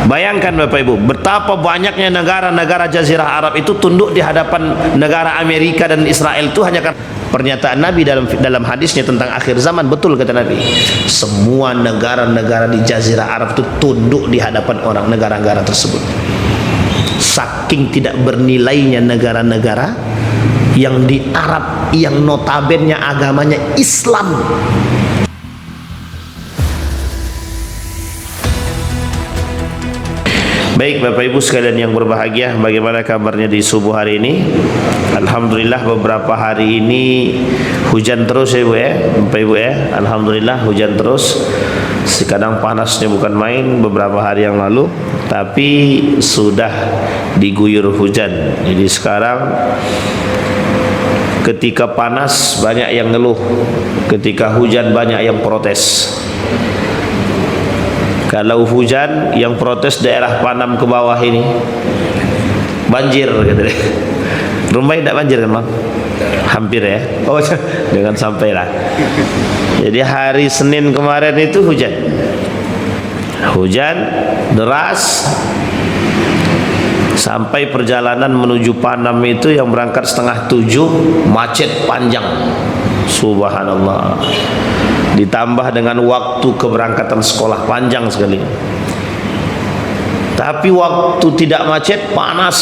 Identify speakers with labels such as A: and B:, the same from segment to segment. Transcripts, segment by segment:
A: Bayangkan Bapak Ibu, betapa banyaknya negara-negara Jazirah Arab itu tunduk di hadapan negara Amerika dan Israel itu hanya karena pernyataan Nabi dalam hadisnya tentang akhir zaman. Betul kata Nabi, semua negara-negara di Jazirah Arab itu tunduk di hadapan orang negara-negara tersebut. Saking tidak bernilainya negara-negara yang di Arab yang notabennya agamanya Islam. Baik Bapak Ibu sekalian yang berbahagia, bagaimana kabarnya di subuh hari ini? Alhamdulillah beberapa hari ini hujan terus ya Ibu ya, Bapak Ibu ya. Alhamdulillah hujan terus. Sekadang panasnya bukan main beberapa hari yang lalu, tapi sudah diguyur hujan. Jadi sekarang ketika panas banyak yang ngeluh, ketika hujan banyak yang protes. Kalau hujan yang protes daerah Panam ke bawah ini banjir gitu deh. Rumah tidak banjir kan Bang? Hampir ya. Oh jangan sampai lah. Jadi hari Senin kemarin itu hujan deras, sampai perjalanan menuju Panam itu yang berangkat 6:30 macet panjang. Subhanallah. Ditambah dengan waktu keberangkatan sekolah panjang sekali. Tapi waktu tidak macet panas,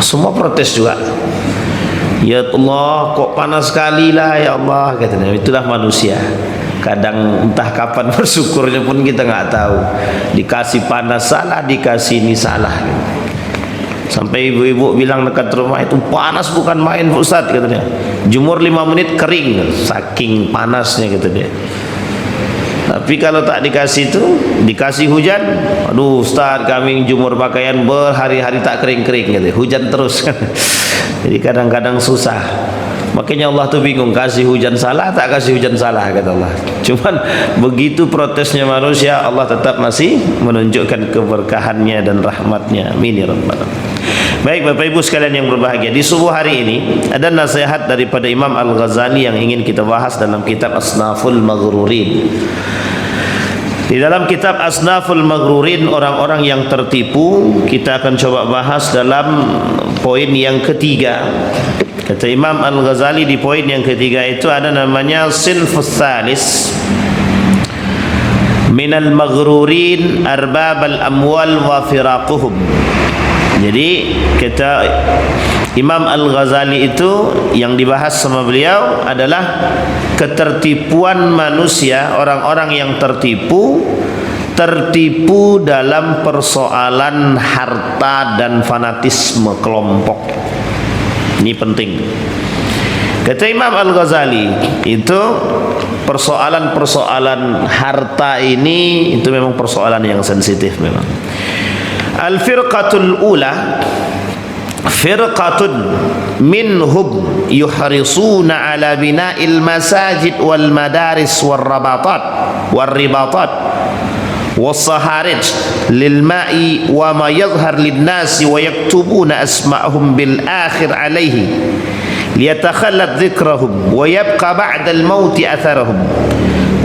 A: semua protes juga. Ya Allah, kok panas sekali lah ya Allah, katanya. Itulah manusia. Kadang entah kapan bersyukurnya pun kita nggak tahu. Dikasih panas salah, dikasih ini salah. Sampai ibu-ibu bilang dekat rumah itu panas bukan main Ustaz, katanya. Jemur 5 menit kering, saking panasnya gitu dia. Tapi kalau tak dikasih itu, dikasih hujan, aduh Ustaz kami jemur pakaian berhari-hari tak kering-kering gitu. Hujan terus. Jadi kadang-kadang susah. Makanya Allah tuh bingung, kasih hujan salah tak kasih hujan salah, kata Allah. Cuman begitu protesnya manusia, Allah tetap masih menunjukkan keberkahannya dan rahmatnya. Amin ya rabbal alamin. Baik Bapak Ibu sekalian yang berbahagia, di subuh hari ini ada nasihat daripada Imam Al-Ghazali yang ingin kita bahas dalam kitab Asnaful Maghrurin. Di dalam kitab Asnaful Maghrurin, orang-orang yang tertipu, kita akan coba bahas dalam poin yang ketiga. Kata Imam Al-Ghazali di poin yang ketiga itu ada namanya sinfus salis minal maghrurin arbabal amwal wa firaquhum. Jadi kata Imam Al-Ghazali itu yang dibahas sama beliau adalah ketertipuan manusia, orang-orang yang tertipu dalam persoalan harta dan fanatisme kelompok. Ini penting. Kata Imam Al-Ghazali itu persoalan-persoalan harta ini itu memang persoalan yang sensitif memang. Al-firqatul ula firqatun minhum yuhrisuna ala bina'il masajid wal madaris wal ribatat والصهارج للماء وما يظهر للناس ويكتبون أسماءهم بالآخر عليه ليتخلد ذكرهم ويبقى بعد الموت أثرهم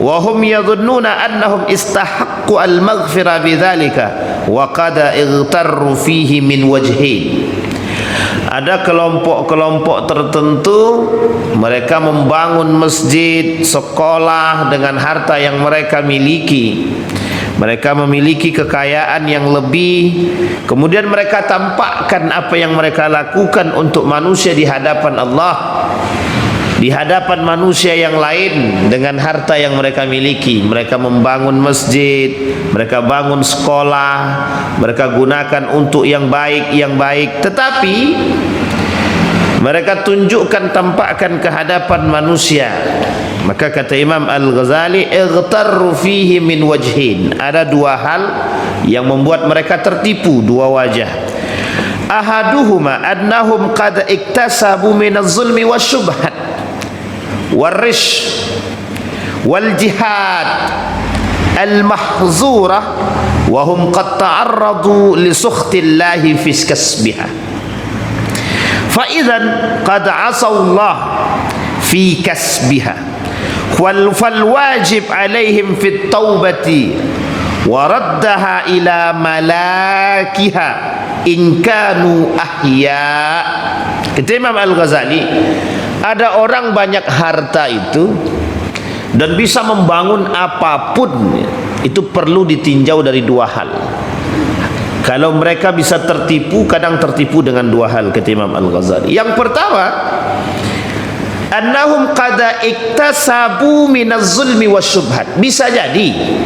A: وهم يظنون أنهم استحقوا المغفرة بذلك وقد اغتروا فيه من وجهين. Ada kelompok-kelompok tertentu, mereka membangun masjid, sekolah dengan harta yang mereka miliki. Mereka memiliki kekayaan yang lebih, kemudian mereka tampakkan apa yang mereka lakukan untuk manusia di hadapan Allah, di hadapan manusia yang lain dengan harta yang mereka miliki. Mereka membangun masjid, mereka bangun sekolah, mereka gunakan untuk yang baik, tetapi mereka tunjukkan, tampakkan ke hadapan manusia. Maka kata Imam Al-Ghazali, ightarru fihi min wajhin. Ada dua hal yang membuat mereka tertipu, dua wajah. Ahaduhuma annahum qad iktasabu min az-zulmi wasyubhat warish wal jihad al-mahzura wa hum qad ta'arradu li sukhtillahi fi kasbiha. Fa idzan qad 'asaw fi kasbiha fal wajib alaihim fi at-taubati waraddaha ila malakiha in kanu ahya. Kata Imam Al-Ghazali, ada orang banyak harta itu dan bisa membangun apapun, itu perlu ditinjau dari dua hal. Kalau mereka bisa tertipu, kadang tertipu dengan dua hal, kata Imam Al-Ghazali. Yang pertama, annahum qad iktasabu minaz zulmi wasyubhat. Bisa jadi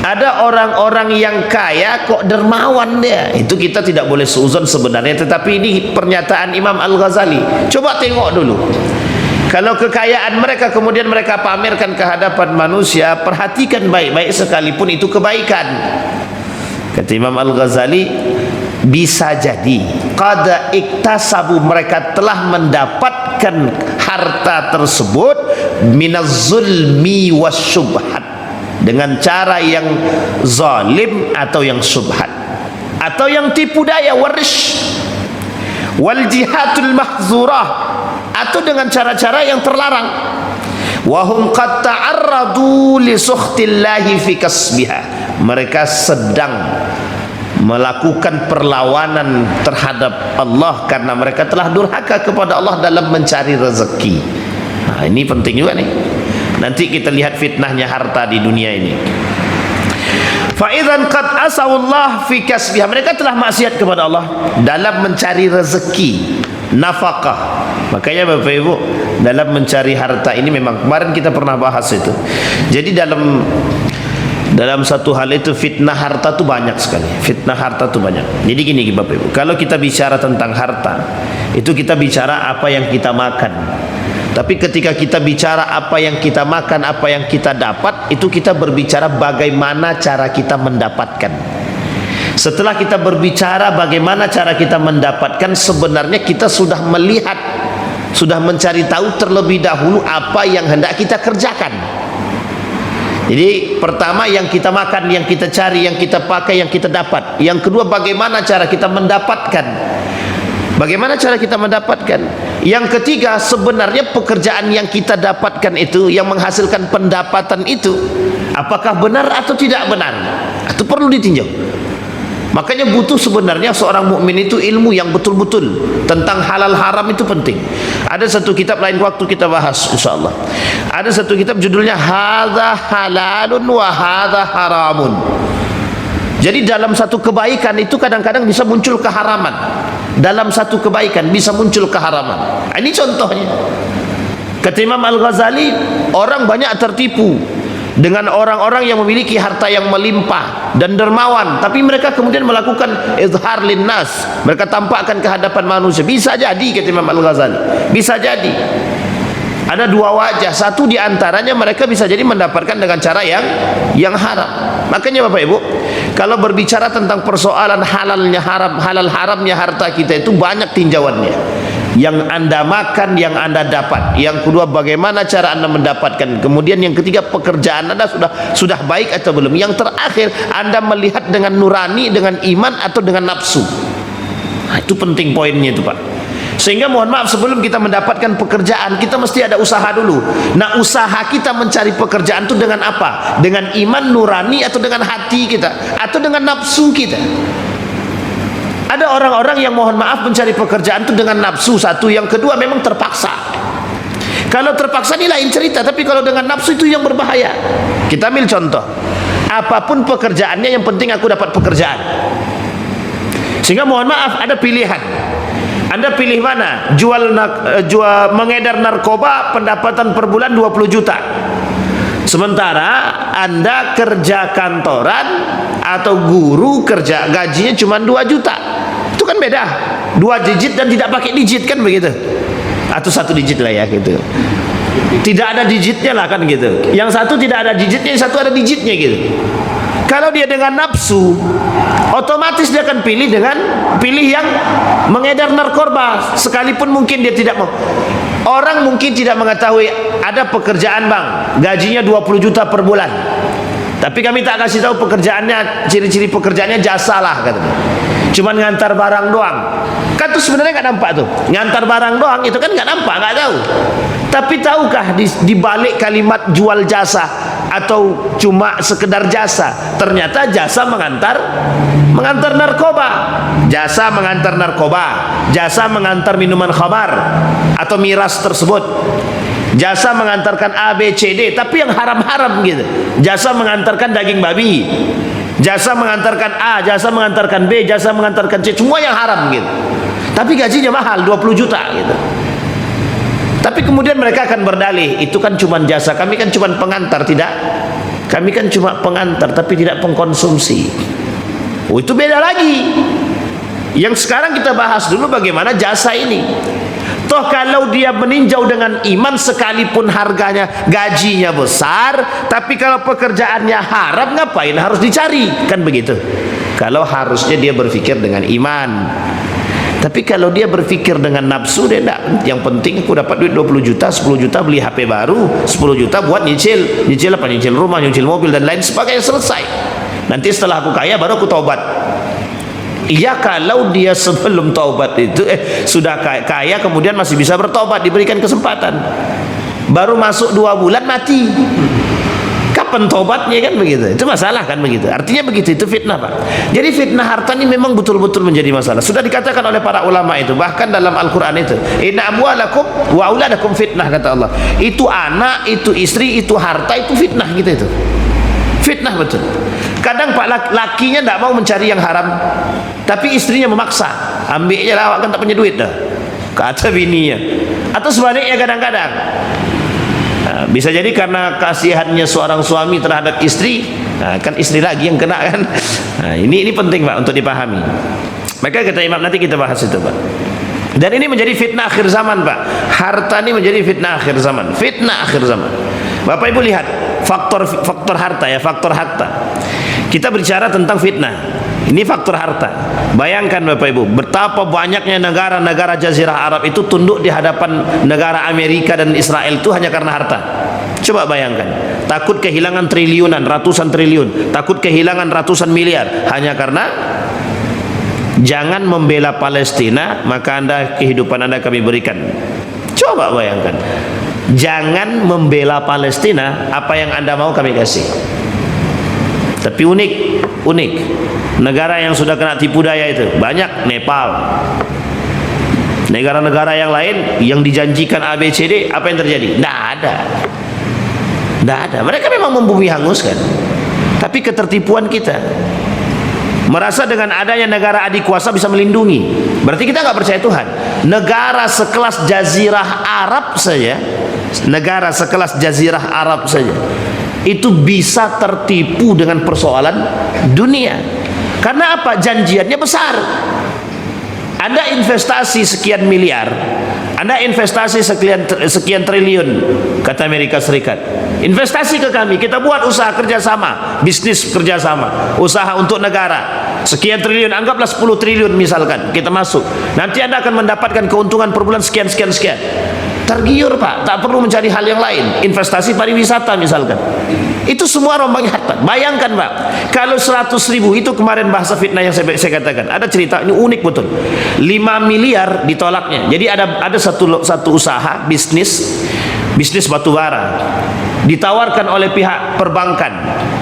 A: ada orang-orang yang kaya kok dermawan dia. Itu kita tidak boleh seuzon sebenarnya, tetapi ini pernyataan Imam Al-Ghazali. Coba tengok dulu. Kalau kekayaan mereka kemudian mereka pamerkan ke hadapan manusia, perhatikan baik-baik sekalipun itu kebaikan. Kata Imam Al-Ghazali, bisa jadi qad iktasabu, mereka telah mendapatkan harta tersebut minaz zulmi wasyubhat, dengan cara yang zalim atau yang subhat atau yang tipu daya, warish wal jihatul mahzurah, atau dengan cara-cara yang terlarang. Wahum qad ta'arradu li sukhtillahi fi kasbiha, mereka sedang melakukan perlawanan terhadap Allah karena mereka telah durhaka kepada Allah dalam mencari rezeki. Nah, ini penting juga nih. Nanti kita lihat fitnahnya harta di dunia ini. Fa idzan qad asawallah fi kasbiha, mereka telah maksiat kepada Allah dalam mencari rezeki, nafkah. Makanya Bapak Ibu, dalam mencari harta ini memang kemarin kita pernah bahas itu. Jadi dalam satu hal itu fitnah harta itu banyak sekali. Fitnah harta itu banyak. Jadi gini Bapak Ibu, kalau kita bicara tentang harta, itu kita bicara apa yang kita makan. Tapi ketika kita bicara apa yang kita makan, apa yang kita dapat, itu kita berbicara bagaimana cara kita mendapatkan. Setelah kita berbicara bagaimana cara kita mendapatkan, sebenarnya kita sudah melihat, sudah mencari tahu terlebih dahulu apa yang hendak kita kerjakan. Jadi pertama yang kita makan, yang kita cari, yang kita pakai, yang kita dapat. Yang kedua bagaimana cara kita mendapatkan. Bagaimana cara kita mendapatkan? Yang ketiga, sebenarnya pekerjaan yang kita dapatkan itu, yang menghasilkan pendapatan itu, apakah benar atau tidak benar? Itu perlu ditinjau. Makanya butuh sebenarnya seorang mukmin itu ilmu yang betul-betul tentang halal haram, itu penting. Ada satu kitab, lain waktu kita bahas insyaallah. Ada satu kitab judulnya Hadza Halalun wa Hadza Haramun. Jadi dalam satu kebaikan itu kadang-kadang bisa muncul keharaman. Dalam satu kebaikan bisa muncul keharaman. Ini contohnya. Kata Imam Al-Ghazali, orang banyak tertipu dengan orang-orang yang memiliki harta yang melimpah dan dermawan, tapi mereka kemudian melakukan izhar linnas, mereka tampakkan ke hadapan manusia. Bisa jadi, kata Imam Al-Ghazali, bisa jadi ada dua wajah. Satu di antaranya mereka bisa jadi mendapatkan dengan cara yang haram. Makanya Bapak Ibu, kalau berbicara tentang persoalan halalnya haram, halal haramnya harta kita, itu banyak tinjauannya. Yang Anda makan, yang Anda dapat. Yang kedua bagaimana cara Anda mendapatkan. Kemudian yang ketiga pekerjaan Anda sudah baik atau belum. Yang terakhir Anda melihat dengan nurani, dengan iman atau dengan nafsu. Nah, itu penting poinnya itu Pak. Sehingga mohon maaf, sebelum kita mendapatkan pekerjaan, kita mesti ada usaha dulu. Nah, usaha kita mencari pekerjaan itu dengan apa? Dengan iman nurani atau dengan hati kita, atau dengan nafsu kita? Ada orang-orang yang mohon maaf mencari pekerjaan itu dengan nafsu, satu. Yang kedua memang terpaksa. Kalau terpaksa ini lain cerita, tapi kalau dengan nafsu itu yang berbahaya. Kita ambil contoh. Apapun pekerjaannya, yang penting aku dapat pekerjaan. Sehingga mohon maaf, ada pilihan. Anda pilih mana? Jual mengedar narkoba, pendapatan per bulan 20 juta. Sementara Anda kerja kantoran atau guru, kerja gajinya cuma 2 juta. Itu kan beda. 2 digit dan tidak pakai digit, kan begitu? Atau 1 digit lah ya gitu. Tidak ada digitnya lah kan gitu. Yang satu tidak ada digitnya, yang satu ada digitnya gitu. Kalau dia dengan nafsu, otomatis dia akan pilih yang mengedar narkoba, sekalipun mungkin dia tidak mau. Orang mungkin tidak mengetahui ada pekerjaan bang, gajinya 20 juta per bulan, tapi kami tak kasih tahu pekerjaannya, ciri-ciri pekerjaannya jasa lah katanya. Cuman ngantar barang doang. Kan tuh sebenarnya nggak nampak tuh. Ngantar barang doang itu kan nggak nampak, nggak tahu. Tapi tahukah di balik kalimat jual jasa atau cuma sekedar jasa? Ternyata jasa mengantar narkoba, jasa mengantar narkoba, jasa mengantar minuman khamar atau miras tersebut, jasa mengantarkan A, B, C, D, tapi yang haram-haram gitu. Jasa mengantarkan daging babi, jasa mengantarkan A, jasa mengantarkan B, jasa mengantarkan C, semua yang haram gitu. Tapi gajinya mahal, 20 juta gitu. Tapi kemudian mereka akan berdalih, itu kan cuma jasa, kami kan cuma pengantar. Tidak, kami kan cuma pengantar tapi tidak pengkonsumsi. Oh, itu beda lagi. Yang sekarang kita bahas dulu bagaimana jasa ini. Toh kalau dia meninjau dengan iman sekalipun harganya, gajinya besar, tapi kalau pekerjaannya haram, ngapain harus dicari? Kan begitu. Kalau harusnya dia berpikir dengan iman. Tapi kalau dia berpikir dengan nafsu, dia enggak. Yang penting aku dapat duit 20 juta, 10 juta beli HP baru, 10 juta buat nyicil. Nyicil apa? Nyicil rumah, nyicil mobil dan lain sebagainya, selesai. Nanti setelah aku kaya baru aku taubat. Iya, kalau dia sebelum taubat itu sudah kaya kemudian masih bisa bertobat, diberikan kesempatan. Baru masuk 2 bulan mati. Kapan tobatnya, kan begitu? Itu masalah kan begitu. Artinya begitu, itu fitnah, Pak. Jadi fitnah harta ini memang betul-betul menjadi masalah. Sudah dikatakan oleh para ulama itu, bahkan dalam Al-Qur'an itu, inna amwalakum wa auladakum fitnah, kata Allah. Itu anak, itu istri, itu harta, itu fitnah gitu itu. Fitnah betul. Kadang Pak lakinya tidak mau mencari yang haram, tapi istrinya memaksa, ambilnya lah, awak kan tak punya duit dah, kata bininya. Atau sebaliknya kadang-kadang. Nah, bisa jadi karena kasihannya seorang suami terhadap istri, nah, kan istri lagi yang kena kan. Nah, ini penting, Pak, untuk dipahami. Maka kata Imam, nanti kita bahas itu, Pak. Dan ini menjadi fitnah akhir zaman, Pak. Harta ini menjadi fitnah akhir zaman. Fitnah akhir zaman. Bapak Ibu lihat faktor harta ya, faktor harta. Kita bicara tentang fitnah. Ini faktor harta. Bayangkan Bapak Ibu, betapa banyaknya negara-negara Jazirah Arab itu tunduk di hadapan negara Amerika dan Israel itu hanya karena harta. Coba bayangkan, takut kehilangan triliunan, ratusan triliun, takut kehilangan ratusan miliar hanya karena jangan membela Palestina, maka kehidupan Anda kami berikan. Coba bayangkan, jangan membela Palestina, apa yang Anda mau kami kasih. Tapi unik. Negara yang sudah kena tipu daya itu banyak. Nepal, negara-negara yang lain yang dijanjikan ABCD, apa yang terjadi? Tidak ada. Mereka memang membumi hanguskan. Tapi ketertipuan kita, merasa dengan adanya negara adik kuasa bisa melindungi, berarti kita nggak percaya Tuhan. Negara sekelas Jazirah Arab saja, itu bisa tertipu dengan persoalan dunia. Karena apa? Janjiannya besar. Anda investasi sekian miliar, Anda investasi sekian triliun, kata Amerika Serikat. Investasi ke kami, kita buat usaha kerjasama, bisnis kerjasama, usaha untuk negara. Sekian triliun, anggaplah 10 triliun misalkan, kita masuk. Nanti Anda akan mendapatkan keuntungan per bulan sekian. Tergiur, Pak, tak perlu mencari hal yang lain. Investasi pariwisata misalkan, itu semua rombaknya harta. Bayangkan, Pak, kalau 100.000, itu kemarin bahasa fitnah yang saya katakan, ada cerita ini unik betul. 5 miliar ditolaknya. Jadi ada satu usaha bisnis batubara, ditawarkan oleh pihak perbankan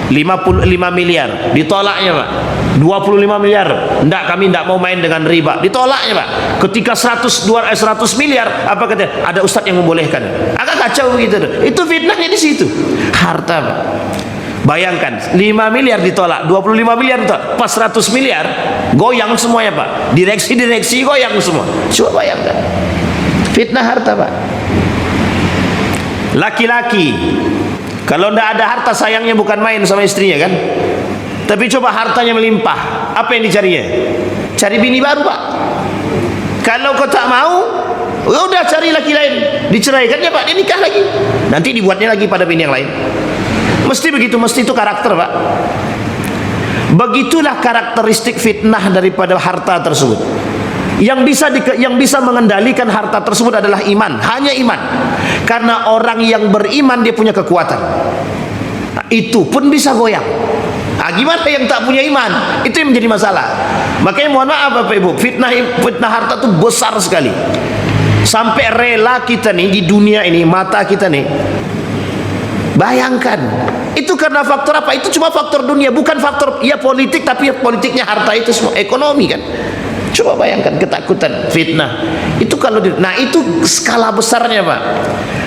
A: 55 miliar, ditolaknya, Pak. 25 miliar, enggak, kami enggak mau main dengan riba, ditolaknya, Pak. Ketika 100 miliar, apa katanya? Ada ustadz yang membolehkan. Agak kacau begitu. Itu fitnahnya di situ. Harta, Pak. Bayangkan, 5 miliar ditolak, 25 miliar ditolak, pas 100 miliar goyang semuanya, Pak. Direksi goyang semua. Coba bayangkan. Fitnah harta, Pak. Laki-laki kalau tidak ada harta, sayangnya bukan main sama istrinya kan. Tapi coba hartanya melimpah, apa yang dicarinya? Cari bini baru, Pak. Kalau kau tak mau, udah cari laki lain, diceraikan ya, Pak, dia nikah lagi, nanti dibuatnya lagi pada bini yang lain. Mesti begitu, mesti itu karakter, Pak. Begitulah karakteristik fitnah daripada harta tersebut. Yang bisa mengendalikan harta tersebut adalah iman, hanya iman. Karena orang yang beriman dia punya kekuatan. Nah, itu pun bisa goyang. Nah, gimana yang tak punya iman? Itu yang menjadi masalah. Makanya mohon maaf Bapak Ibu, fitnah harta itu besar sekali. Sampai rela kita nih di dunia ini, mata kita nih, bayangkan Itu karena faktor apa? Itu cuma faktor dunia, bukan faktor ya politik, tapi politiknya harta itu semua ekonomi kan. Coba bayangkan ketakutan fitnah itu kalau nah itu skala besarnya Pak,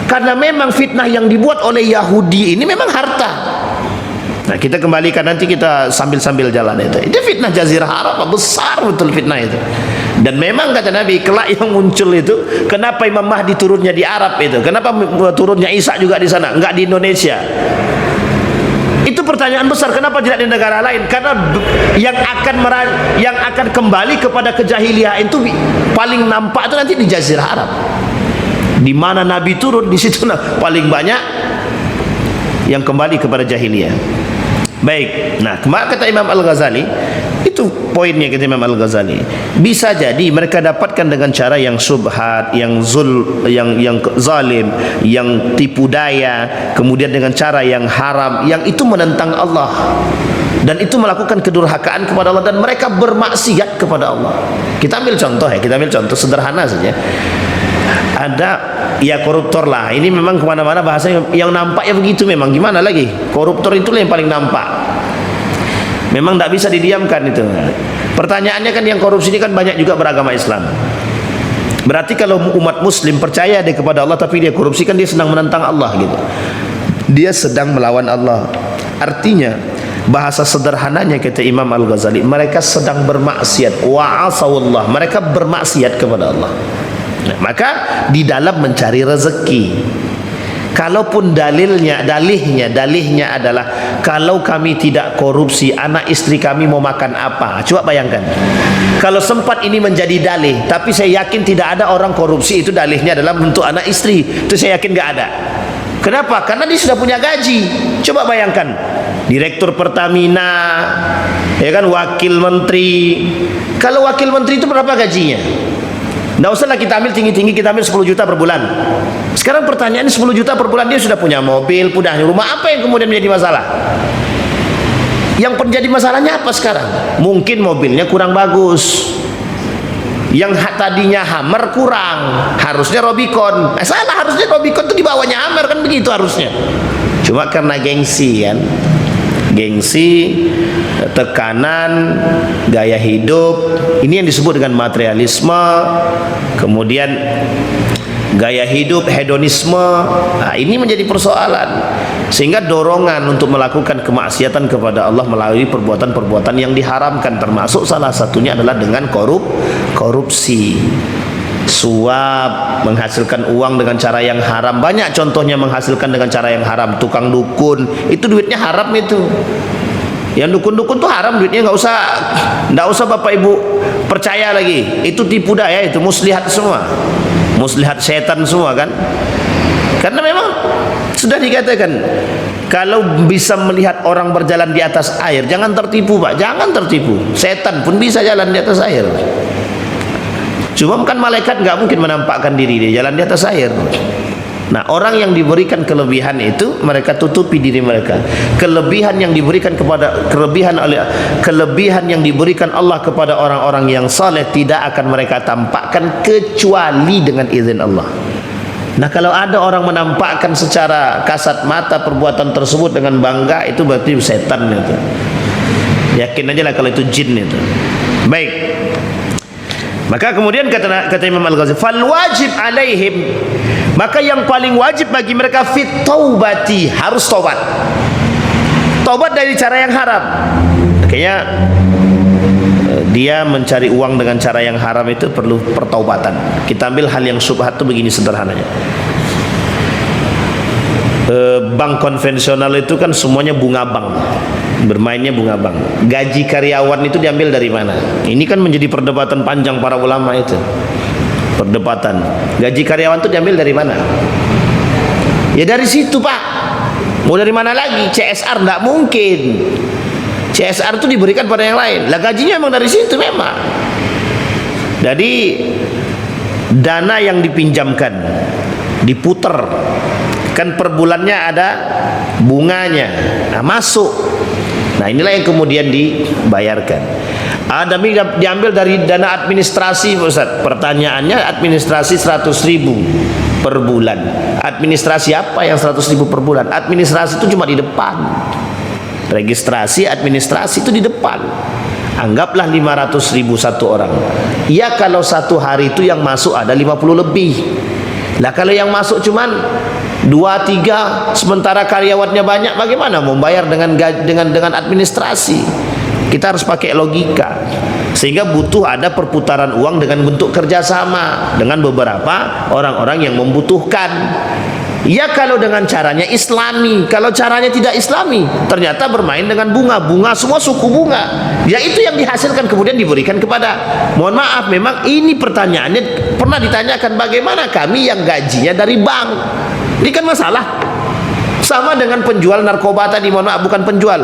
A: karena memang fitnah yang dibuat oleh Yahudi ini memang harta. Nah kita kembalikan nanti, kita sambil jalan itu fitnah Jazirah Arab, besar betul fitnah itu. Dan memang kata Nabi, kelak yang muncul itu, kenapa Imam Mahdi turunnya di Arab itu, kenapa turunnya Isa juga di sana, enggak di Indonesia? Itu pertanyaan besar. Kenapa tidak di negara lain? Karena yang akan kembali kepada kejahiliah itu paling nampak itu nanti di Jazirah Arab. Di mana Nabi turun, di situ paling banyak yang kembali kepada jahiliyah. Baik. Nah, kata Imam Al-Ghazali, itu poinnya kata Imam Al-Ghazali. Bisa jadi mereka dapatkan dengan cara yang subhat, yang zalim, yang tipu daya, kemudian dengan cara yang haram, yang itu menentang Allah. Dan itu melakukan kedurhakaan kepada Allah, dan mereka bermaksiat kepada Allah. Kita ambil contoh sederhana saja. Ada ya koruptor lah, ini memang kemana-mana bahasanya yang nampak ya begitu, memang gimana lagi, koruptor itulah yang paling nampak, memang tidak bisa didiamkan itu. Pertanyaannya kan yang korupsi ini kan banyak juga beragama Islam. Berarti kalau umat muslim percaya dia kepada Allah tapi dia korupsi, kan dia sedang menentang Allah gitu, dia sedang melawan Allah. Artinya bahasa sederhananya kata Imam Al-Ghazali, mereka sedang bermaksiat, wa'asawallah, mereka bermaksiat kepada Allah. Nah, maka di dalam mencari rezeki, kalaupun dalihnya adalah kalau kami tidak korupsi, anak istri kami mau makan apa? Coba bayangkan, kalau sempat ini menjadi dalih, tapi saya yakin tidak ada orang korupsi itu dalihnya adalah untuk anak istri, itu saya yakin nggak ada. Kenapa? Karena dia sudah punya gaji. Coba bayangkan, Direktur Pertamina, ya kan, wakil menteri. Kalau wakil menteri itu berapa gajinya? Nggak usahlah kita ambil tinggi-tinggi, kita ambil 10 juta per bulan. Sekarang pertanyaannya 10 juta per bulan, dia sudah punya mobil, punya rumah, apa yang kemudian menjadi masalah? Yang menjadi masalahnya apa sekarang? Mungkin mobilnya kurang bagus, yang tadinya Hummer kurang, harusnya Rubicon. Salah, harusnya Rubicon itu dibawanya Hummer, kan begitu harusnya. Cuma karena gengsi kan, gengsi, tekanan, gaya hidup, ini yang disebut dengan materialisme, kemudian gaya hidup, hedonisme. Nah, ini menjadi persoalan, sehingga dorongan untuk melakukan kemaksiatan kepada Allah melalui perbuatan-perbuatan yang diharamkan, termasuk salah satunya adalah dengan korupsi, suap, menghasilkan uang dengan cara yang haram. Banyak contohnya menghasilkan dengan cara yang haram. Tukang dukun itu duitnya haram itu. Yang dukun-dukun tuh haram duitnya, nggak usah Bapak Ibu percaya lagi, itu tipu daya, itu muslihat semua, muslihat setan semua kan. Karena memang sudah dikatakan, kalau bisa melihat orang berjalan di atas air, jangan tertipu Pak, jangan tertipu. Setan pun bisa jalan di atas air. Cuma kan malaikat nggak mungkin menampakkan diri dia jalan di atas air. Nah, orang yang diberikan kelebihan itu mereka tutupi diri mereka. Kelebihan yang diberikan yang diberikan Allah kepada orang-orang yang saleh tidak akan mereka tampakkan kecuali dengan izin Allah. Nah, kalau ada orang menampakkan secara kasat mata perbuatan tersebut dengan bangga, itu berarti setan itu. Yakin aja lah kalau itu jin itu. Baik. Maka kemudian kata Imam Al-Ghazali, fal wajib alaihim, maka yang paling wajib bagi mereka fit taubati, harus taubat. Taubat dari cara yang haram. Kayaknya dia mencari uang dengan cara yang haram itu perlu pertaubatan. Kita ambil hal yang syubhat itu begini sederhananya. Bank konvensional itu kan semuanya bunga bank, bermainnya bunga bank. Gaji karyawan itu diambil dari mana? Ini kan menjadi perdebatan panjang para ulama itu. Perdebatan gaji karyawan itu diambil dari mana? Ya dari situ Pak. Mau dari mana lagi? CSR enggak mungkin. CSR itu diberikan pada yang lain. Lah gajinya memang dari situ memang. Jadi dana yang dipinjamkan diputer, kan per bulannya ada bunganya. Nah, masuk. Nah inilah yang kemudian dibayarkan. Ada diambil dari dana administrasi Ustaz. Pertanyaannya administrasi 100.000 per bulan. Administrasi apa yang 100.000 per bulan? Administrasi itu cuma di depan. Registrasi administrasi itu di depan. Anggaplah 500.000 satu orang. Ya kalau satu hari itu yang masuk ada 50 lebih. Lah kalau yang masuk cuman 2-3 sementara karyawannya banyak, bagaimana membayar dengan administrasi? Kita harus pakai logika. Sehingga butuh ada perputaran uang dengan bentuk kerjasama dengan beberapa orang-orang yang membutuhkan. Ya kalau dengan caranya islami, kalau caranya tidak islami, ternyata bermain dengan bunga semua suku bunga. Ya itu yang dihasilkan kemudian diberikan kepada. Mohon maaf, memang ini pertanyaannya pernah ditanyakan, bagaimana kami yang gajinya dari bank? Ini kan masalah. Sama dengan penjual narkoba tadi, mohon maaf, bukan penjual,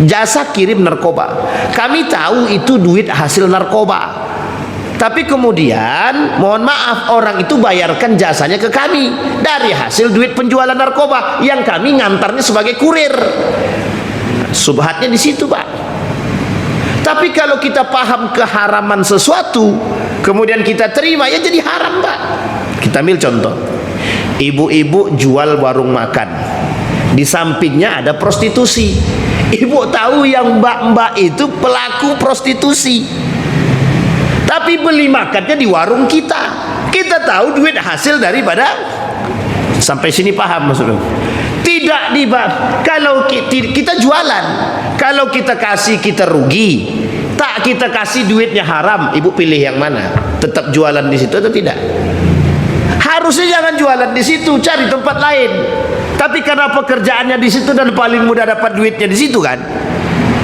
A: jasa kirim narkoba. Kami tahu itu duit hasil narkoba. Tapi kemudian mohon maaf, orang itu bayarkan jasanya ke kami dari hasil duit penjualan narkoba yang kami ngantarnya sebagai kurir. Subhatnya di situ, Pak. Tapi kalau kita paham keharaman sesuatu kemudian kita terima, ya jadi haram, Pak. Kita ambil contoh. Ibu-ibu jual warung makan. Di sampingnya ada prostitusi. Ibu tahu yang mbak-mbak itu pelaku prostitusi. Tapi beli makannya di warung kita. Kita tahu duit hasil daripada. Sampai sini paham maksudnya? Tidak kalau kita jualan, kalau kita kasih kita rugi. Tak kita kasih duitnya haram. Ibu pilih yang mana? Tetap jualan di situ atau tidak? Harusnya jangan jualan di situ, cari tempat lain. Tapi karena pekerjaannya di situ dan paling mudah dapat duitnya di situ kan.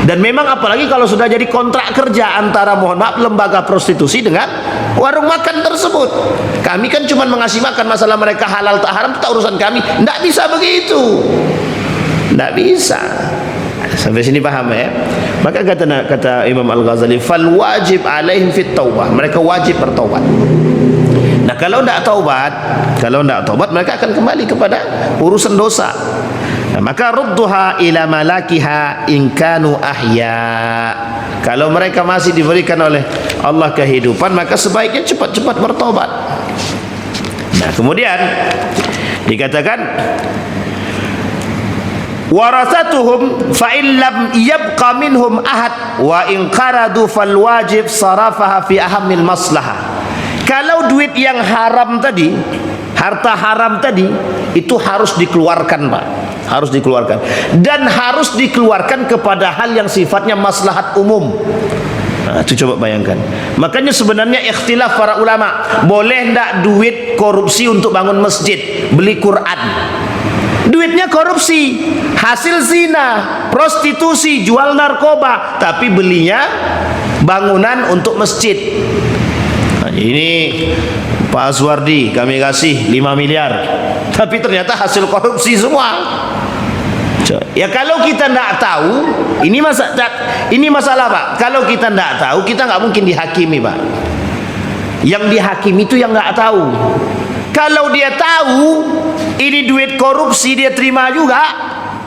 A: Dan memang apalagi kalau sudah jadi kontrak kerja antara, mohon maaf, lembaga prostitusi dengan warung makan tersebut. Kami kan cuma mengasih makan, masalah mereka halal tak haram itu tak urusan kami. Tidak bisa begitu. Tidak bisa. Sampai sini paham ya? Maka kata Imam Al-Ghazali, fal wajib alaihim fit taubah. Mereka wajib bertaubat. Nah kalau tidak taubat, mereka akan kembali kepada urusan dosa. Nah, maka rudduha ila malakiha in kanu ahya. Kalau mereka masih diberikan oleh Allah kehidupan, maka sebaiknya cepat-cepat bertobat. Nah kemudian dikatakan warasatuhum fa in lam yabqa minhum ahad wa in qaradu fal wajib sarafaha fi ahammil maslahah. Kalau duit yang haram tadi, harta haram tadi, itu harus dikeluarkan, Pak. Harus dikeluarkan. Dan harus dikeluarkan kepada hal yang sifatnya maslahat umum. Nah, itu coba bayangkan. Makanya sebenarnya ikhtilaf para ulama, boleh enggak duit korupsi untuk bangun masjid, beli Quran? Duitnya korupsi, hasil zina, prostitusi, jual narkoba, tapi belinya bangunan untuk masjid. Nah, ini Pak Aswardi kami kasih 5 miliar, tapi ternyata hasil korupsi semua. Ya kalau kita tidak tahu, ini masalah, Pak. Kalau kita tidak tahu, kita nggak mungkin dihakimi, Pak. Yang dihakimi itu yang nggak tahu. Kalau dia tahu ini duit korupsi, dia terima juga.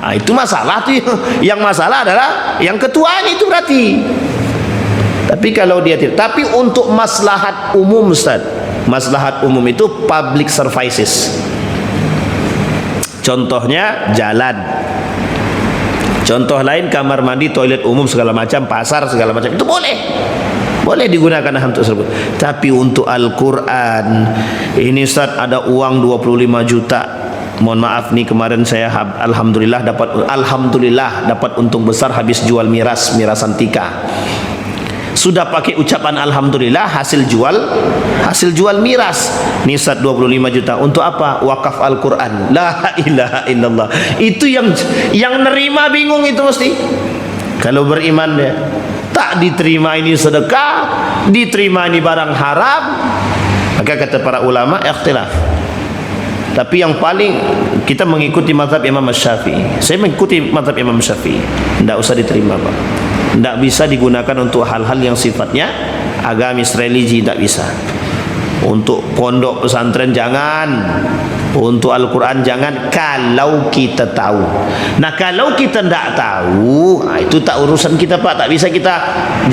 A: Nah, itu masalah tuh. Yang masalah adalah yang ketuanya itu berarti. Tapi kalau dia tidak, tapi untuk maslahat umum, Ustaz. Maslahat umum itu public services. Contohnya jalan. Contoh lain kamar mandi, toilet umum segala macam, pasar segala macam, itu boleh digunakan hal tersebut. Tapi untuk Al-Quran ini, Ustaz, ada uang 25 juta. Mohon maaf nih, kemarin saya alhamdulillah dapat untung besar habis jual mirasan tika. Sudah pakai ucapan alhamdulillah, hasil jual miras. Nih Ustaz 25 juta untuk apa? Wakaf Al-Quran. La ilaha illallah. Itu yang nerima bingung itu mesti. Kalau beriman dia, tak diterima ini sedekah, diterima ini barang haram. Maka kata para ulama ikhtilaf. Tapi yang paling kita mengikuti mazhab Imam Syafi'i. Saya mengikuti mazhab Imam Syafi'i. Tidak usah diterima, Pak. Tidak bisa digunakan untuk hal-hal yang sifatnya agamis, religi, tidak bisa. Untuk pondok pesantren jangan, untuk Al-Quran jangan, kalau kita tahu. Nah kalau kita tidak tahu, itu tak urusan kita Pak. Tak bisa kita,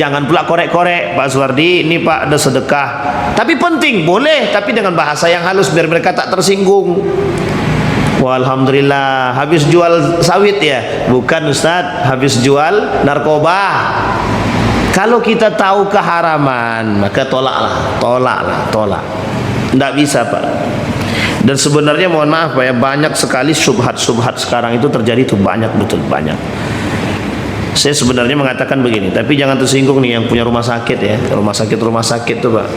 A: jangan pula korek-korek, Pak Suwardi ini Pak ada sedekah, tapi penting, boleh, tapi dengan bahasa yang halus biar mereka tak tersinggung. Wah, alhamdulillah habis jual sawit ya? Bukan Ustaz, habis jual narkoba. Kalau kita tahu keharaman, maka tolak. Tidak bisa Pak. Dan sebenarnya mohon maaf Pak ya, banyak sekali subhat sekarang itu terjadi, itu banyak, betul banyak. Saya sebenarnya mengatakan begini, tapi jangan tersinggung nih yang punya rumah sakit ya, rumah sakit tuh Pak,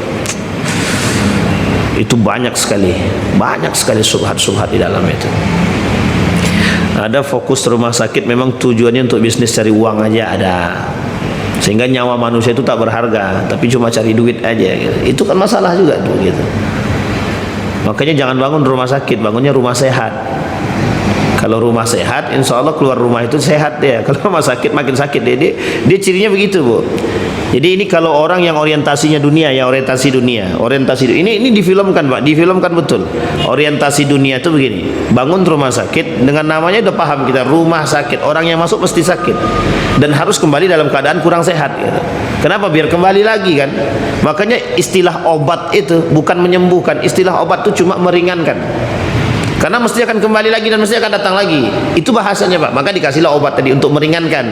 A: itu banyak sekali subhat di dalam itu. Ada fokus rumah sakit memang tujuannya untuk bisnis, cari uang aja ada, sehingga nyawa manusia itu tak berharga, tapi cuma cari duit aja gitu. Itu kan masalah juga tuh gitu. Makanya jangan bangun rumah sakit, bangunnya rumah sehat. Kalau rumah sehat, insya Allah keluar rumah itu sehat dia. Kalau rumah sakit makin sakit dia cirinya begitu Bu. Jadi ini kalau orang yang orientasinya dunia ya, orientasi ini difilmkan Pak, difilmkan betul. Orientasi dunia itu begini, bangun rumah sakit, dengan namanya udah paham kita, rumah sakit, orang yang masuk pasti sakit dan harus kembali dalam keadaan kurang sehat gitu. Kenapa? Biar kembali lagi kan. Makanya istilah obat itu bukan menyembuhkan, istilah obat itu cuma meringankan. Karena mesti akan kembali lagi dan mesti akan datang lagi. Itu bahasanya Pak. Maka dikasihlah obat tadi untuk meringankan.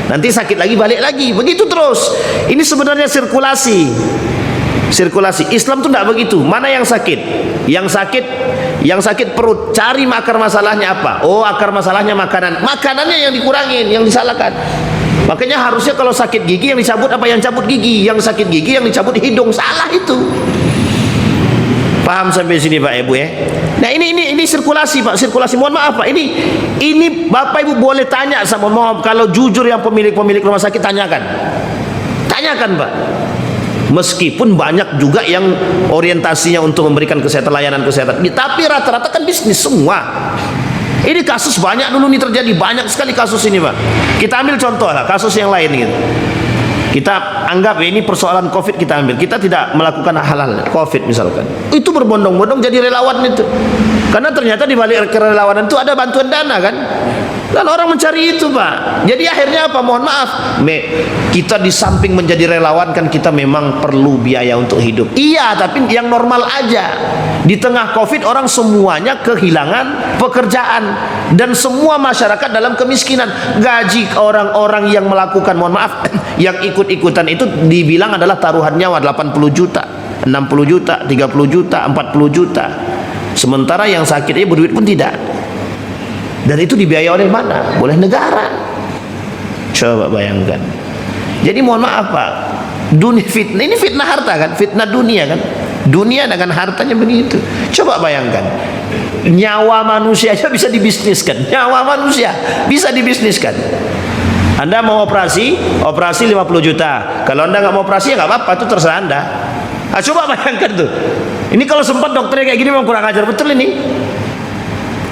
A: Nanti sakit lagi, balik lagi. Begitu terus. Ini sebenarnya sirkulasi. Islam tuh tidak begitu. Mana yang sakit? Yang sakit perut. Cari akar masalahnya apa? Oh, akar masalahnya makanan. Makanannya yang dikurangin, yang disalahkan. Makanya harusnya kalau sakit gigi yang dicabut apa? Yang cabut gigi. Yang sakit gigi yang dicabut hidung. Salah itu. Paham sampai sini Pak Ibu ya? Nah ini sirkulasi Pak, sirkulasi. Mohon maaf Pak, ini Bapak Ibu boleh tanya sama, mohon kalau jujur yang pemilik rumah sakit, tanyakan Pak. Meskipun banyak juga yang orientasinya untuk memberikan layanan kesehatan, tapi rata-rata kan bisnis semua. Ini kasus banyak dulu nih terjadi, banyak sekali kasus ini Pak. Kita ambil contoh lah kasus yang lain gitu. Kita anggap ya, ini persoalan COVID kita ambil. Kita tidak melakukan hal-hal COVID misalkan. Itu berbondong-bondong jadi relawan itu. Karena ternyata di balik kerelawanan itu ada bantuan dana kan. Dan orang mencari itu Pak. Jadi akhirnya apa? Mohon maaf, kita di samping menjadi relawan kan kita memang perlu biaya untuk hidup. Iya, tapi yang normal aja. Di tengah COVID orang semuanya kehilangan pekerjaan dan semua masyarakat dalam kemiskinan. Gaji orang-orang yang melakukan, mohon maaf, yang ikut-ikutan itu dibilang adalah taruhan nyawa, 80 juta, 60 juta, 30 juta, 40 juta. Sementara yang sakitnya berduit pun tidak. Dan itu dibiayai oleh mana? Oleh negara. Coba bayangkan. Jadi mohon maaf Pak, dunia fitnah, ini fitnah harta kan, fitnah dunia kan. Dunia dengan hartanya begitu. Coba bayangkan, nyawa manusia aja bisa dibisniskan. Nyawa manusia bisa dibisniskan. Anda mau operasi 50 juta. Kalau Anda nggak mau operasi ya nggak apa-apa, itu terserah Anda. Nah, coba bayangkan tuh. Ini kalau sempat dokternya kayak gini memang kurang ajar betul ini.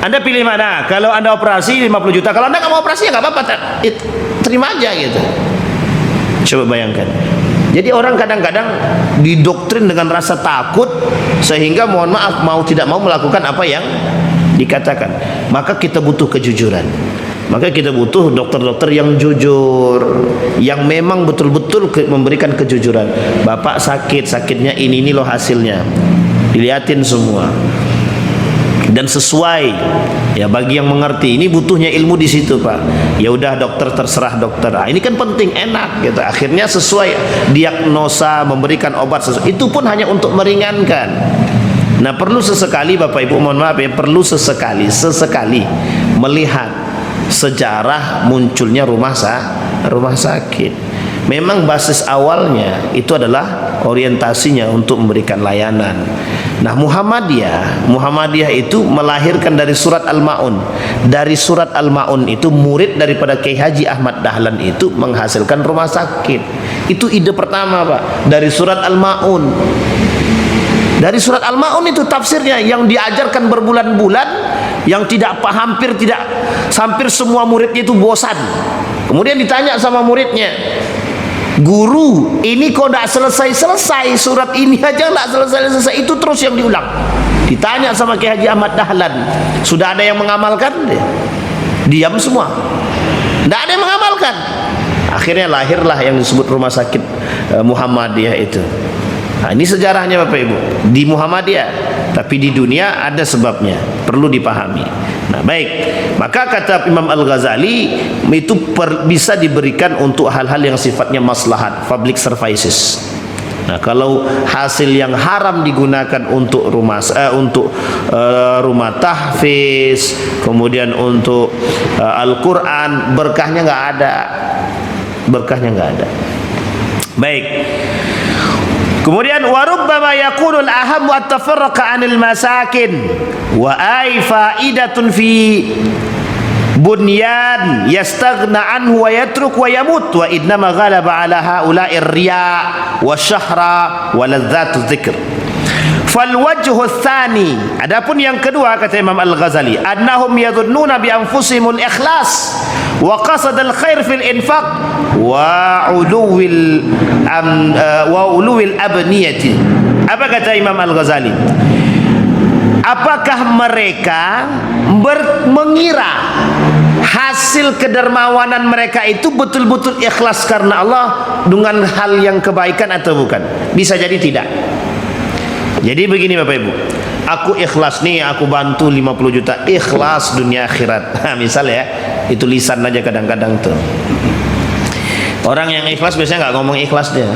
A: Anda pilih mana? Kalau Anda operasi 50 juta, kalau Anda nggak mau operasi ya nggak apa-apa, terima aja gitu. Coba bayangkan. Jadi orang kadang-kadang didoktrin dengan rasa takut sehingga mohon maaf mau tidak mau melakukan apa yang dikatakan. Maka kita butuh kejujuran. Maka kita butuh dokter-dokter yang jujur, yang memang betul-betul memberikan kejujuran. Bapak sakitnya ini loh hasilnya. Dilihatin semua. Dan sesuai ya bagi yang mengerti. Ini butuhnya ilmu di situ Pak. Ya udah dokter, terserah dokter. Nah, ini kan penting, enak gitu. Akhirnya sesuai diagnosa, memberikan obat sesuai. Itu pun hanya untuk meringankan. Nah perlu sesekali Bapak Ibu, mohon maaf ya, perlu sesekali melihat sejarah munculnya rumah sakit. Memang basis awalnya itu adalah orientasinya untuk memberikan layanan. Nah Muhammadiyah itu melahirkan dari surat Al-Ma'un. Dari surat Al-Ma'un itu murid daripada Kiai Haji Ahmad Dahlan itu menghasilkan rumah sakit. Itu ide pertama Pak, dari surat Al-Ma'un. Dari surat Al-Ma'un itu tafsirnya yang diajarkan berbulan-bulan, yang hampir semua muridnya itu bosan. Kemudian ditanya sama muridnya, Guru, ini kok tidak selesai-selesai, surat ini aja tidak selesai-selesai, itu terus yang diulang. Ditanya sama Kiai Haji Ahmad Dahlan, sudah ada yang mengamalkan? Diam semua, tidak ada yang mengamalkan. Akhirnya lahirlah yang disebut Rumah Sakit Muhammadiyah itu. Nah, ini sejarahnya Bapak Ibu, di Muhammadiyah, tapi di dunia ada sebabnya, perlu dipahami. Nah, baik, maka kata Imam Al-Ghazali, itu bisa diberikan untuk hal-hal yang sifatnya maslahat, public services. Nah, kalau hasil yang haram digunakan untuk rumah tahfiz, kemudian untuk Al-Quran, berkahnya nggak ada, Baik. Kemudian warubbama yakunul aham wa tafarraqa 'anil masakin wa ay faidatun fi bunyan yastaghna anhu wa yatruk wa yamut wa innama ghalaba 'ala haula'i ar-riya' wa syahra wa ladzatu dzikr. Fal wajhu tsani, adapun yang kedua kata Imam Al-Ghazali, annahum yadhunnuna bi anfusihimul ikhlas wa qasad al-khair fil infaq wa uluwil abniyati. Apa kata Imam Al-Ghazali? Apakah mereka mengira hasil kedermawanan mereka itu betul-betul ikhlas karena Allah dengan hal yang kebaikan atau bukan? Bisa jadi tidak. Jadi begini Bapak Ibu, aku ikhlas nih, aku bantu 50 juta, ikhlas dunia akhirat. Nah, misal ya, itu lisan aja kadang-kadang tuh. Orang yang ikhlas biasanya nggak ngomong ikhlas dia,